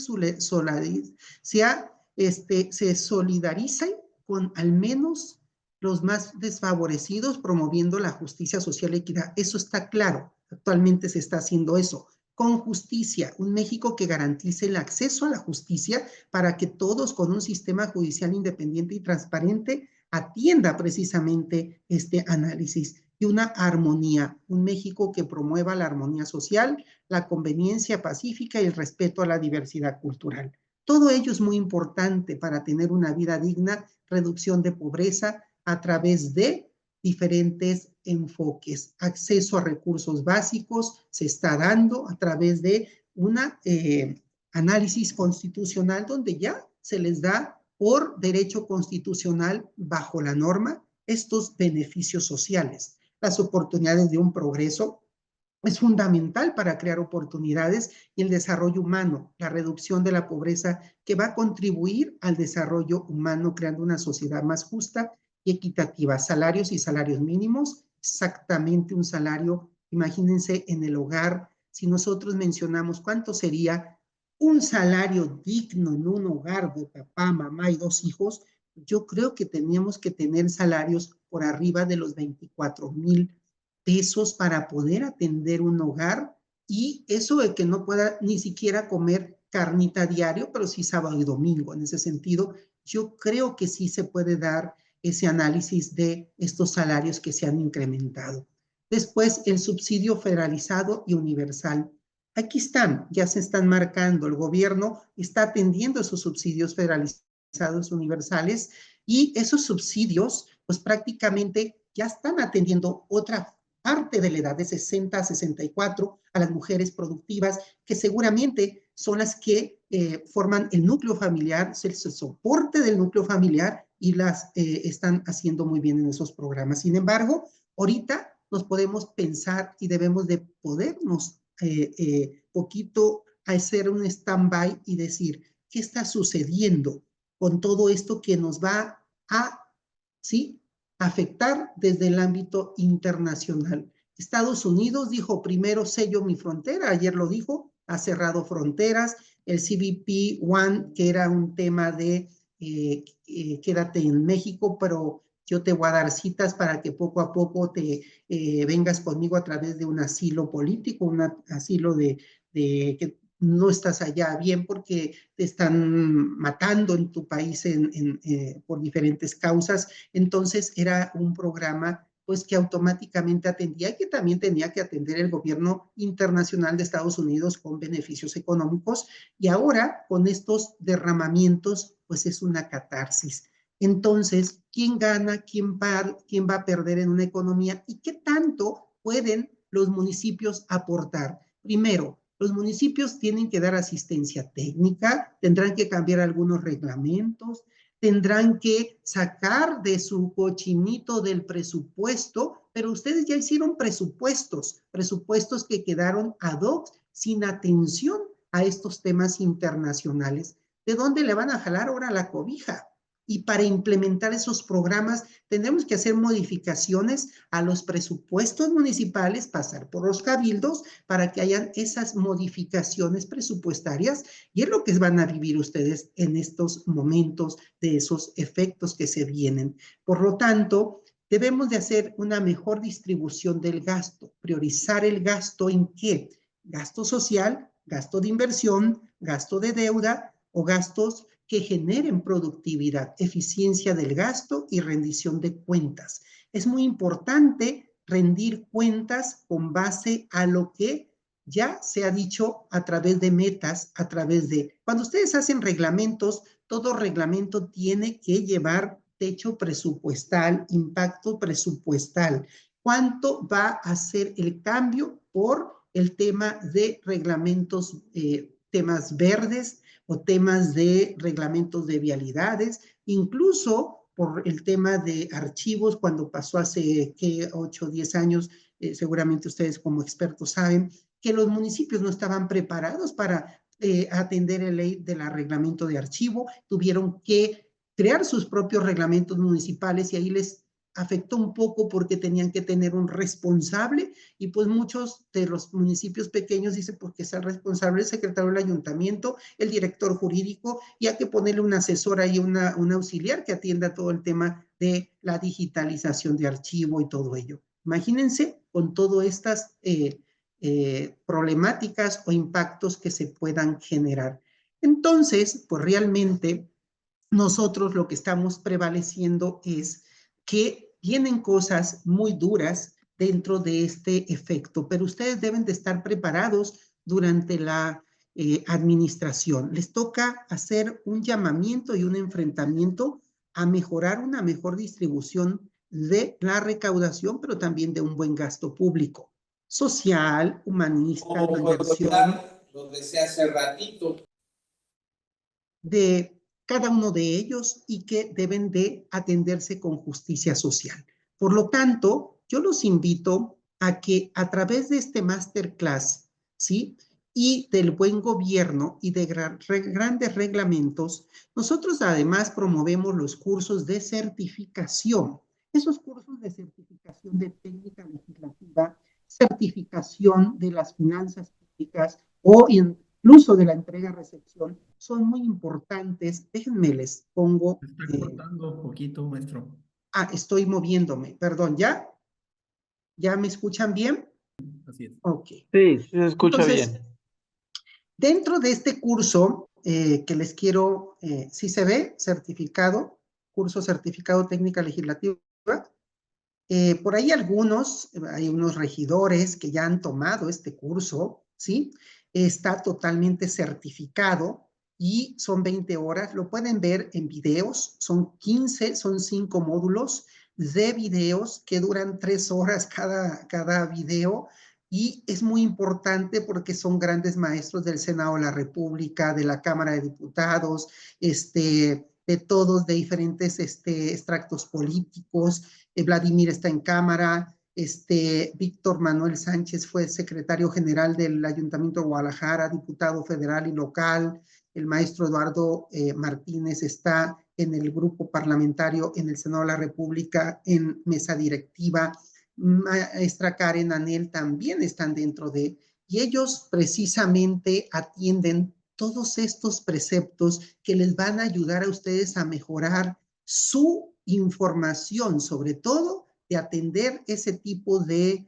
solidarice con al menos los más desfavorecidos, promoviendo la justicia social y equidad. Eso está claro. Actualmente se está haciendo eso. Con justicia, un México que garantice el acceso a la justicia para que todos con un sistema judicial independiente y transparente atienda precisamente este análisis. Y una armonía, un México que promueva la armonía social, la conveniencia pacífica y el respeto a la diversidad cultural. Todo ello es muy importante para tener una vida digna, reducción de pobreza a través de diferentes enfoques. Acceso a recursos básicos se está dando a través de un análisis constitucional donde ya se les da por derecho constitucional bajo la norma estos beneficios sociales. Las oportunidades de un progreso es fundamental para crear oportunidades y el desarrollo humano, la reducción de la pobreza que va a contribuir al desarrollo humano creando una sociedad más justa y equitativa. Salarios y salarios mínimos, exactamente un salario, imagínense en el hogar, si nosotros mencionamos cuánto sería un salario digno en un hogar de papá, mamá y 2 hijos, yo creo que tenemos que tener salarios por arriba de los 24,000 pesos para poder atender un hogar, y eso de que no pueda ni siquiera comer carnita diario, pero sí sábado y domingo. En ese sentido, yo creo que sí se puede dar ese análisis de estos salarios que se han incrementado. Después, el subsidio federalizado y universal. Aquí están, ya se están marcando, el gobierno está atendiendo esos subsidios federalizados universales, y esos subsidios, pues prácticamente ya están atendiendo otra parte de la edad de 60 a 64 a las mujeres productivas, que seguramente son las que forman el núcleo familiar, el soporte del núcleo familiar, y las están haciendo muy bien en esos programas. Sin embargo, ahorita nos podemos pensar y debemos de podernos poquito hacer un stand-by y decir, ¿qué está sucediendo con todo esto que nos va a, ¿sí?, afectar desde el ámbito internacional? Estados Unidos dijo, primero sello mi frontera, ayer lo dijo, ha cerrado fronteras. El CBP One, que era un tema de quédate en México, pero yo te voy a dar citas para que poco a poco te vengas conmigo a través de un asilo político, un asilo de que no estás allá bien porque te están matando en tu país por diferentes causas. Entonces era un programa pues que automáticamente atendía, y que también tenía que atender el gobierno internacional de Estados Unidos con beneficios económicos, y ahora con estos derramamientos pues es una catarsis. Entonces, ¿quién gana? ¿Quién va a perder en una economía? ¿Y qué tanto pueden los municipios aportar? Primero, los municipios tienen que dar asistencia técnica, tendrán que cambiar algunos reglamentos, tendrán que sacar de su cochinito del presupuesto, pero ustedes ya hicieron presupuestos que quedaron ad hoc, sin atención a estos temas internacionales. ¿De dónde le van a jalar ahora la cobija? Y para implementar esos programas tendremos que hacer modificaciones a los presupuestos municipales, pasar por los cabildos para que hayan esas modificaciones presupuestarias, y es lo que van a vivir ustedes en estos momentos de esos efectos que se vienen. Por lo tanto, debemos de hacer una mejor distribución del gasto, priorizar el gasto en qué, gasto social, gasto de inversión, gasto de deuda o gastos que generen productividad, eficiencia del gasto y rendición de cuentas. Es muy importante rendir cuentas con base a lo que ya se ha dicho a través de metas, a través de, cuando ustedes hacen reglamentos, todo reglamento tiene que llevar techo presupuestal, impacto presupuestal. ¿Cuánto va a ser el cambio por el tema de reglamentos, temas verdes, o temas de reglamentos de vialidades, incluso por el tema de archivos, cuando pasó hace 8 o 10 años, seguramente ustedes como expertos saben, que los municipios no estaban preparados para atender la ley del reglamento de archivo, tuvieron que crear sus propios reglamentos municipales, y ahí les afectó un poco porque tenían que tener un responsable y pues muchos de los municipios pequeños dicen porque es el responsable, el secretario del ayuntamiento, el director jurídico, y hay que ponerle un asesor ahí, un auxiliar que atienda todo el tema de la digitalización de archivo y todo ello. Imagínense con todas estas problemáticas o impactos que se puedan generar. Entonces, pues realmente nosotros lo que estamos prevaleciendo es que vienen cosas muy duras dentro de este efecto, pero ustedes deben de estar preparados durante la administración. Les toca hacer un llamamiento y un enfrentamiento a mejorar una mejor distribución de la recaudación, pero también de un buen gasto público, social, humanista, de inversión. Lo decía hace ratito. De cada uno de ellos y que deben de atenderse con justicia social. Por lo tanto, yo los invito a que a través de este masterclass, ¿sí?, y del buen gobierno y de grandes reglamentos, nosotros además promovemos los cursos de certificación. Esos cursos de certificación de técnica legislativa, certificación de las finanzas públicas o incluso de la entrega-recepción, son muy importantes. Déjenme les pongo. Se está cortando un poquito, maestro. Estoy moviéndome, perdón, ¿ya? ¿Ya me escuchan bien? Así es. Ok. Sí, se escucha. Entonces, bien. Dentro de este curso que les quiero, ¿sí se ve? Certificado, curso certificado técnica legislativa. Por ahí hay unos regidores que ya han tomado este curso, ¿sí? Está totalmente certificado y son 20 horas. Lo pueden ver en videos, son 5 módulos de videos que duran 3 horas cada video. Y es muy importante porque son grandes maestros del Senado de la República, de la Cámara de Diputados, de todos, de diferentes extractos políticos. Vladimir está en Cámara, Víctor Manuel Sánchez fue secretario general del Ayuntamiento de Guadalajara, diputado federal y local. El maestro Eduardo Martínez está en el grupo parlamentario en el Senado de la República, en mesa directiva. Maestra Karen Anel también están dentro de, y ellos precisamente atienden todos estos preceptos que les van a ayudar a ustedes a mejorar su información, sobre todo de atender ese tipo de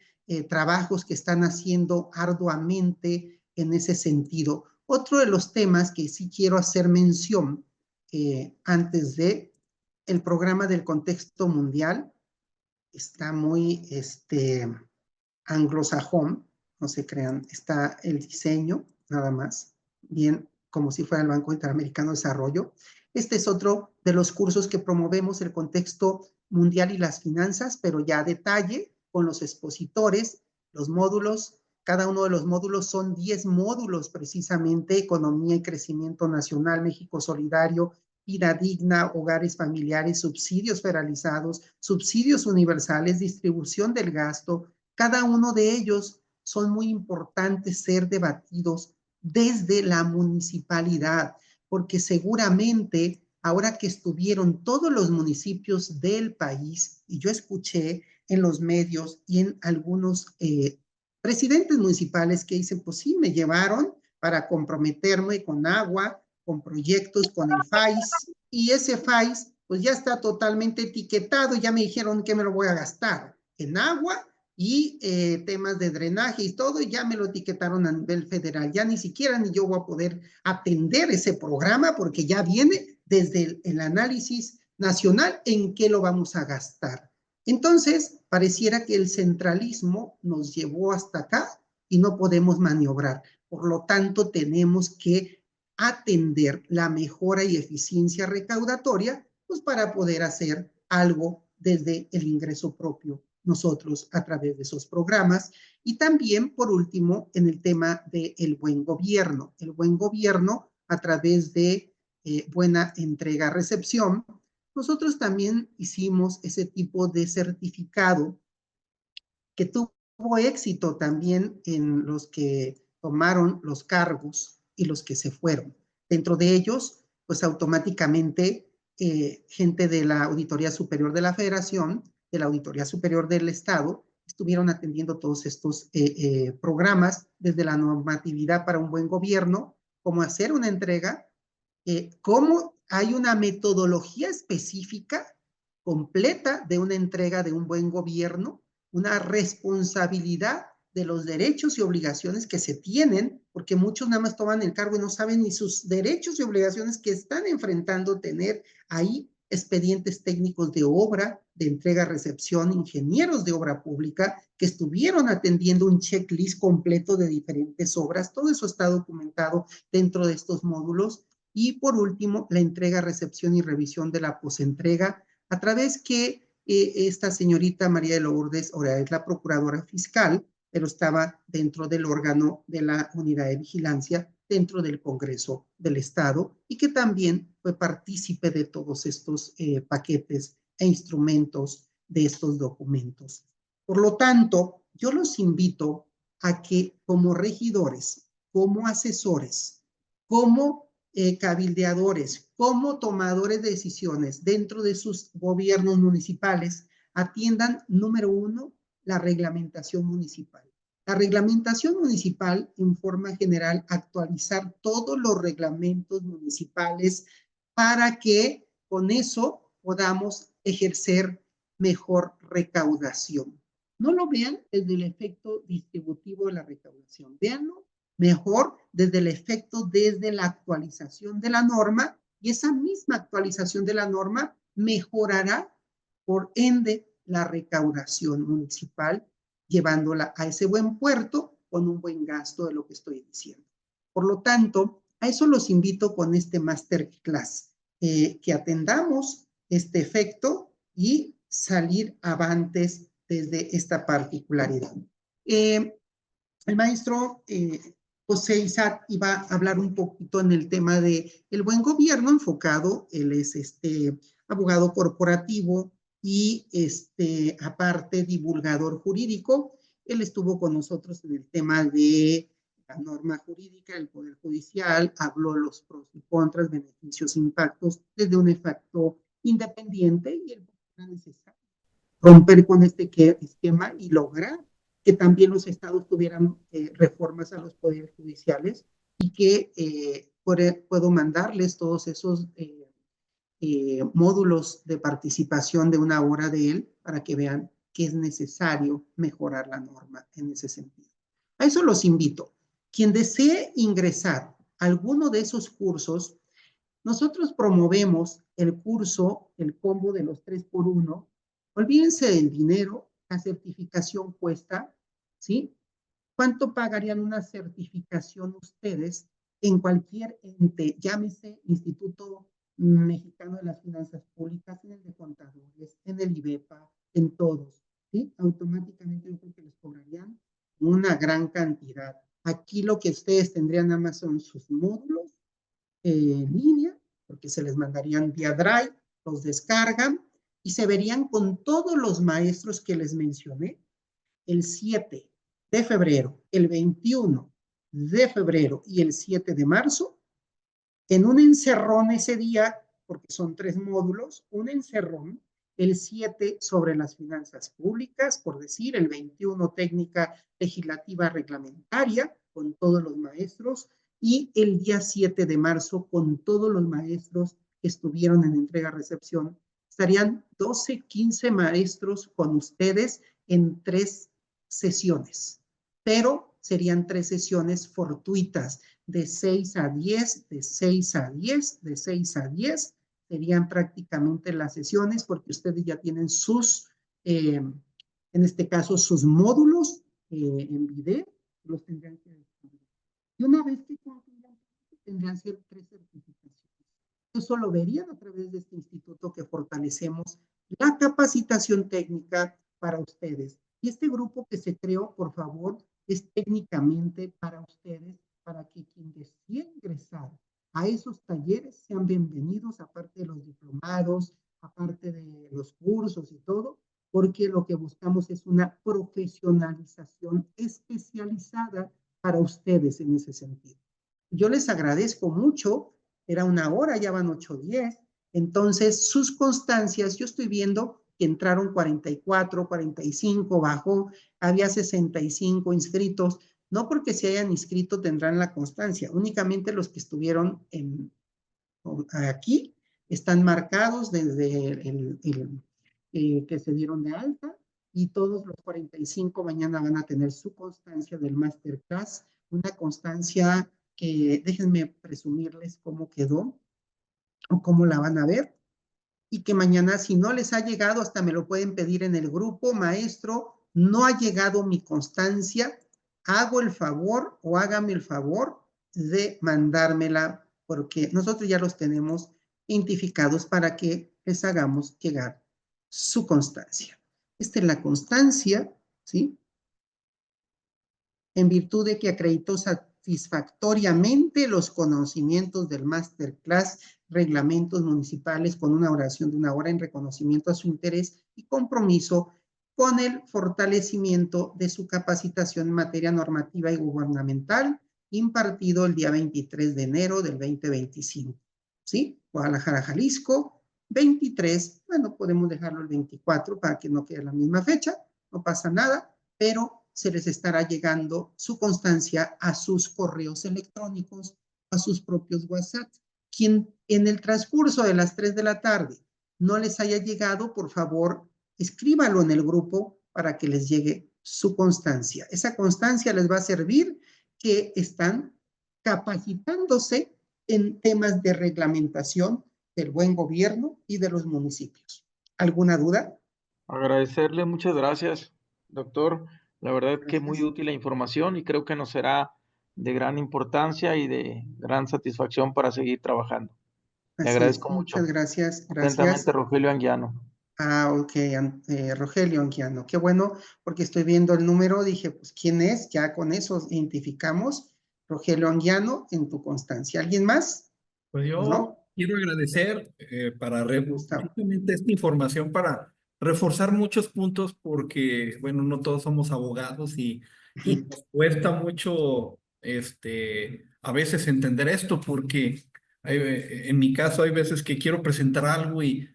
trabajos que están haciendo arduamente en ese sentido. Otro de los temas que sí quiero hacer mención antes de el programa del contexto mundial, está muy anglosajón, no se crean, está el diseño nada más, bien como si fuera el Banco Interamericano de Desarrollo. Este es otro de los cursos que promovemos, el contexto mundial y las finanzas, pero ya a detalle con los expositores, los módulos. Cada uno de los módulos son 10 módulos precisamente: economía y crecimiento nacional, México solidario, vida digna, hogares familiares, subsidios federalizados, subsidios universales, distribución del gasto. Cada uno de ellos son muy importantes ser debatidos desde la municipalidad, porque seguramente ahora que estuvieron todos los municipios del país, y yo escuché en los medios y en algunos presidentes municipales que dicen, pues sí, me llevaron para comprometerme con agua, con proyectos, con el FAIS, y ese FAIS pues ya está totalmente etiquetado, ya me dijeron que me lo voy a gastar en agua y temas de drenaje y todo, y ya me lo etiquetaron a nivel federal. Ya ni siquiera ni yo voy a poder atender ese programa porque ya viene desde el análisis nacional en qué lo vamos a gastar. Entonces, pareciera que el centralismo nos llevó hasta acá y no podemos maniobrar. Por lo tanto, tenemos que atender la mejora y eficiencia recaudatoria, pues para poder hacer algo desde el ingreso propio nosotros a través de esos programas. Y también, por último, en el tema del buen gobierno. El buen gobierno a través de buena entrega-recepción. Nosotros también hicimos ese tipo de certificado que tuvo éxito también en los que tomaron los cargos y los que se fueron. Dentro de ellos, pues automáticamente gente de la Auditoría Superior de la Federación de la Auditoría Superior del Estado estuvieron atendiendo todos estos programas, desde la normatividad para un buen gobierno, cómo hacer una entrega, cómo hay una metodología específica completa de una entrega de un buen gobierno, una responsabilidad de los derechos y obligaciones que se tienen, porque muchos nada más toman el cargo y no saben ni sus derechos y obligaciones que están enfrentando tener ahí, expedientes técnicos de obra, de entrega-recepción, ingenieros de obra pública que estuvieron atendiendo un checklist completo de diferentes obras. Todo eso está documentado dentro de estos módulos. Y por último, la entrega, recepción y revisión de la posentrega, a través que esta señorita María de Lourdes ahora es la procuradora fiscal, pero estaba dentro del órgano de la unidad de vigilancia dentro del Congreso del Estado y que también fue partícipe de todos estos paquetes e instrumentos de estos documentos. Por lo tanto, yo los invito a que como regidores, como asesores, como cabildeadores, como tomadores de decisiones dentro de sus gobiernos municipales, atiendan, número uno, la reglamentación municipal. La reglamentación municipal, en forma general, actualizar todos los reglamentos municipales para que con eso podamos ejercer mejor recaudación. No lo vean desde el efecto distributivo de la recaudación, véanlo mejor desde el efecto, desde la actualización de la norma, y esa misma actualización de la norma mejorará, por ende, la recaudación municipal, llevándola a ese buen puerto con un buen gasto de lo que estoy diciendo. Por lo tanto, a eso los invito con este masterclass, que atendamos este efecto y salir avantes desde esta particularidad. El maestro José Isaac iba a hablar un poquito en el tema de el buen gobierno enfocado. Él es abogado corporativo y aparte divulgador jurídico. Él estuvo con nosotros en el tema de la norma jurídica, el Poder Judicial, habló los pros y contras, beneficios, impactos desde un efecto independiente, y el era necesario romper con este esquema y lograr que también los estados tuvieran reformas a los poderes judiciales, y que puedo mandarles todos esos módulos de participación de una hora de él para que vean que es necesario mejorar la norma en ese sentido. A eso los invito. Quien desee ingresar a alguno de esos cursos, nosotros promovemos el curso, el combo de los 3x1. Olvídense del dinero, la certificación cuesta, ¿sí? ¿Cuánto pagarían una certificación ustedes en cualquier ente, llámese Instituto Mexicano de las Finanzas Públicas, en el de Contadores, en el IBEPA, en todos, ¿sí? Automáticamente yo creo que les cobrarían una gran cantidad. Aquí lo que ustedes tendrían nada más son sus módulos en línea, porque se les mandarían vía Drive, los descargan y se verían con todos los maestros que les mencioné el 7 de febrero, el 21 de febrero y el 7 de marzo, en un encerrón ese día, porque son 3 módulos, un encerrón, el 7 sobre las finanzas públicas, por decir, el 21 técnica legislativa reglamentaria, con todos los maestros, y el día 7 de marzo con todos los maestros que estuvieron en entrega-recepción. Estarían 12, 15 maestros con ustedes en 3 sesiones, pero serían 3 sesiones fortuitas, de 6 a 10, de 6 a 10, de 6 a 10, serían prácticamente las sesiones, porque ustedes ya tienen sus, en este caso, sus módulos en video, los tendrían que descubrir. Y una vez que concluyan, tendrían que ser 3 certificaciones. Eso lo verían a través de este instituto, que fortalecemos la capacitación técnica para ustedes. Y este grupo que se creó, por favor, es técnicamente para ustedes, para que quien desee ingresar a esos talleres sean bienvenidos, aparte de los diplomados, aparte de los cursos y todo, porque lo que buscamos es una profesionalización especializada para ustedes en ese sentido. Yo les agradezco mucho, era una hora, ya van 8:10, entonces sus constancias, yo estoy viendo que entraron 44, 45, bajó, había 65 inscritos. No porque se hayan inscrito tendrán la constancia, únicamente los que estuvieron aquí están marcados desde el que se dieron de alta, y todos los 45 mañana van a tener su constancia del Masterclass, una constancia que déjenme presumirles cómo quedó o cómo la van a ver, y que mañana, si no les ha llegado, hasta me lo pueden pedir en el grupo: maestro, no ha llegado mi constancia, hago el favor o hágame el favor de mandármela, porque nosotros ya los tenemos identificados para que les hagamos llegar su constancia. Esta es la constancia, ¿sí? En virtud de que acreditó satisfactoriamente los conocimientos del Masterclass, reglamentos municipales, con una oración de 1 hora en reconocimiento a su interés y compromiso con el fortalecimiento de su capacitación en materia normativa y gubernamental, impartido el día 23 de enero del 2025. ¿Sí? Guadalajara, Jalisco, 23, bueno, podemos dejarlo el 24 para que no quede la misma fecha, no pasa nada, pero se les estará llegando su constancia a sus correos electrónicos, a sus propios WhatsApp. Quien en el transcurso de las 3 de la tarde no les haya llegado, por favor, escríbalo en el grupo para que les llegue su constancia. Esa constancia les va a servir que están capacitándose en temas de reglamentación del buen gobierno y de los municipios. ¿Alguna duda? Agradecerle, muchas gracias, doctor. La verdad que muy útil la información y creo que nos será de gran importancia y de gran satisfacción para seguir trabajando. Le agradezco mucho. Muchas gracias. Atentamente, Rogelio Anguiano. Ok, Rogelio Anguiano. Qué bueno, porque estoy viendo el número, dije, pues, ¿quién es? Ya con eso identificamos. Rogelio Anguiano, en tu constancia. ¿Alguien más? Pues yo quiero agradecer justamente esta información para reforzar muchos puntos, porque, bueno, no todos somos abogados y nos cuesta mucho a veces entender esto, porque en mi caso hay veces que quiero presentar algo y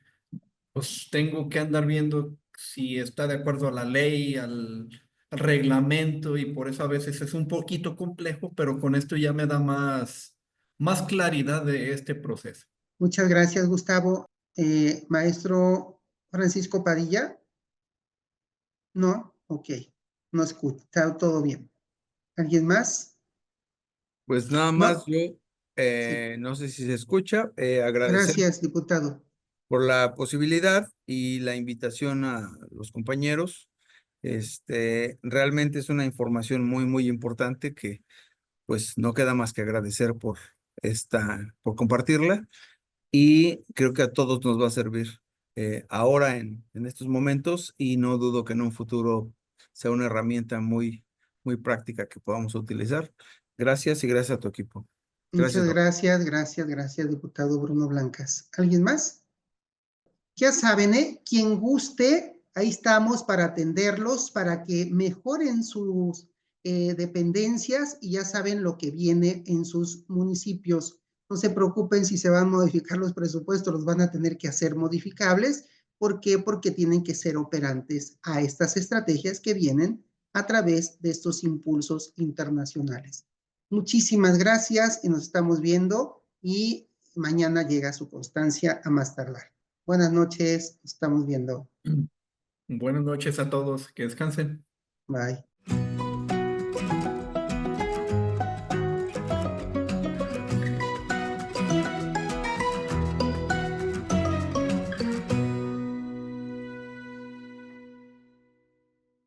pues tengo que andar viendo si está de acuerdo a la ley, al reglamento, y por eso a veces es un poquito complejo, pero con esto ya me da más claridad de este proceso. Muchas gracias, Gustavo. Maestro Francisco Padilla. No, ok, no escucha, está todo bien. ¿Alguien más? Pues nada más yo, no sé si se escucha, agradecer. Gracias, diputado. Por la posibilidad y la invitación a los compañeros. Realmente es una información muy, muy importante que pues no queda más que agradecer por compartirla, y creo que a todos nos va a servir ahora en estos momentos, y no dudo que en un futuro sea una herramienta muy, muy práctica que podamos utilizar. Gracias, y gracias a tu equipo. Muchas gracias, diputado Bruno Blancas. ¿Alguien más? Ya saben, quien guste, ahí estamos para atenderlos, para que mejoren sus dependencias, y ya saben lo que viene en sus municipios. No se preocupen si se van a modificar los presupuestos, los van a tener que hacer modificables. ¿Por qué? Porque tienen que ser operantes a estas estrategias que vienen a través de estos impulsos internacionales. Muchísimas gracias y nos estamos viendo, y mañana llega su constancia a más tardar. Buenas noches, nos estamos viendo. Buenas noches a todos, que descansen. Bye.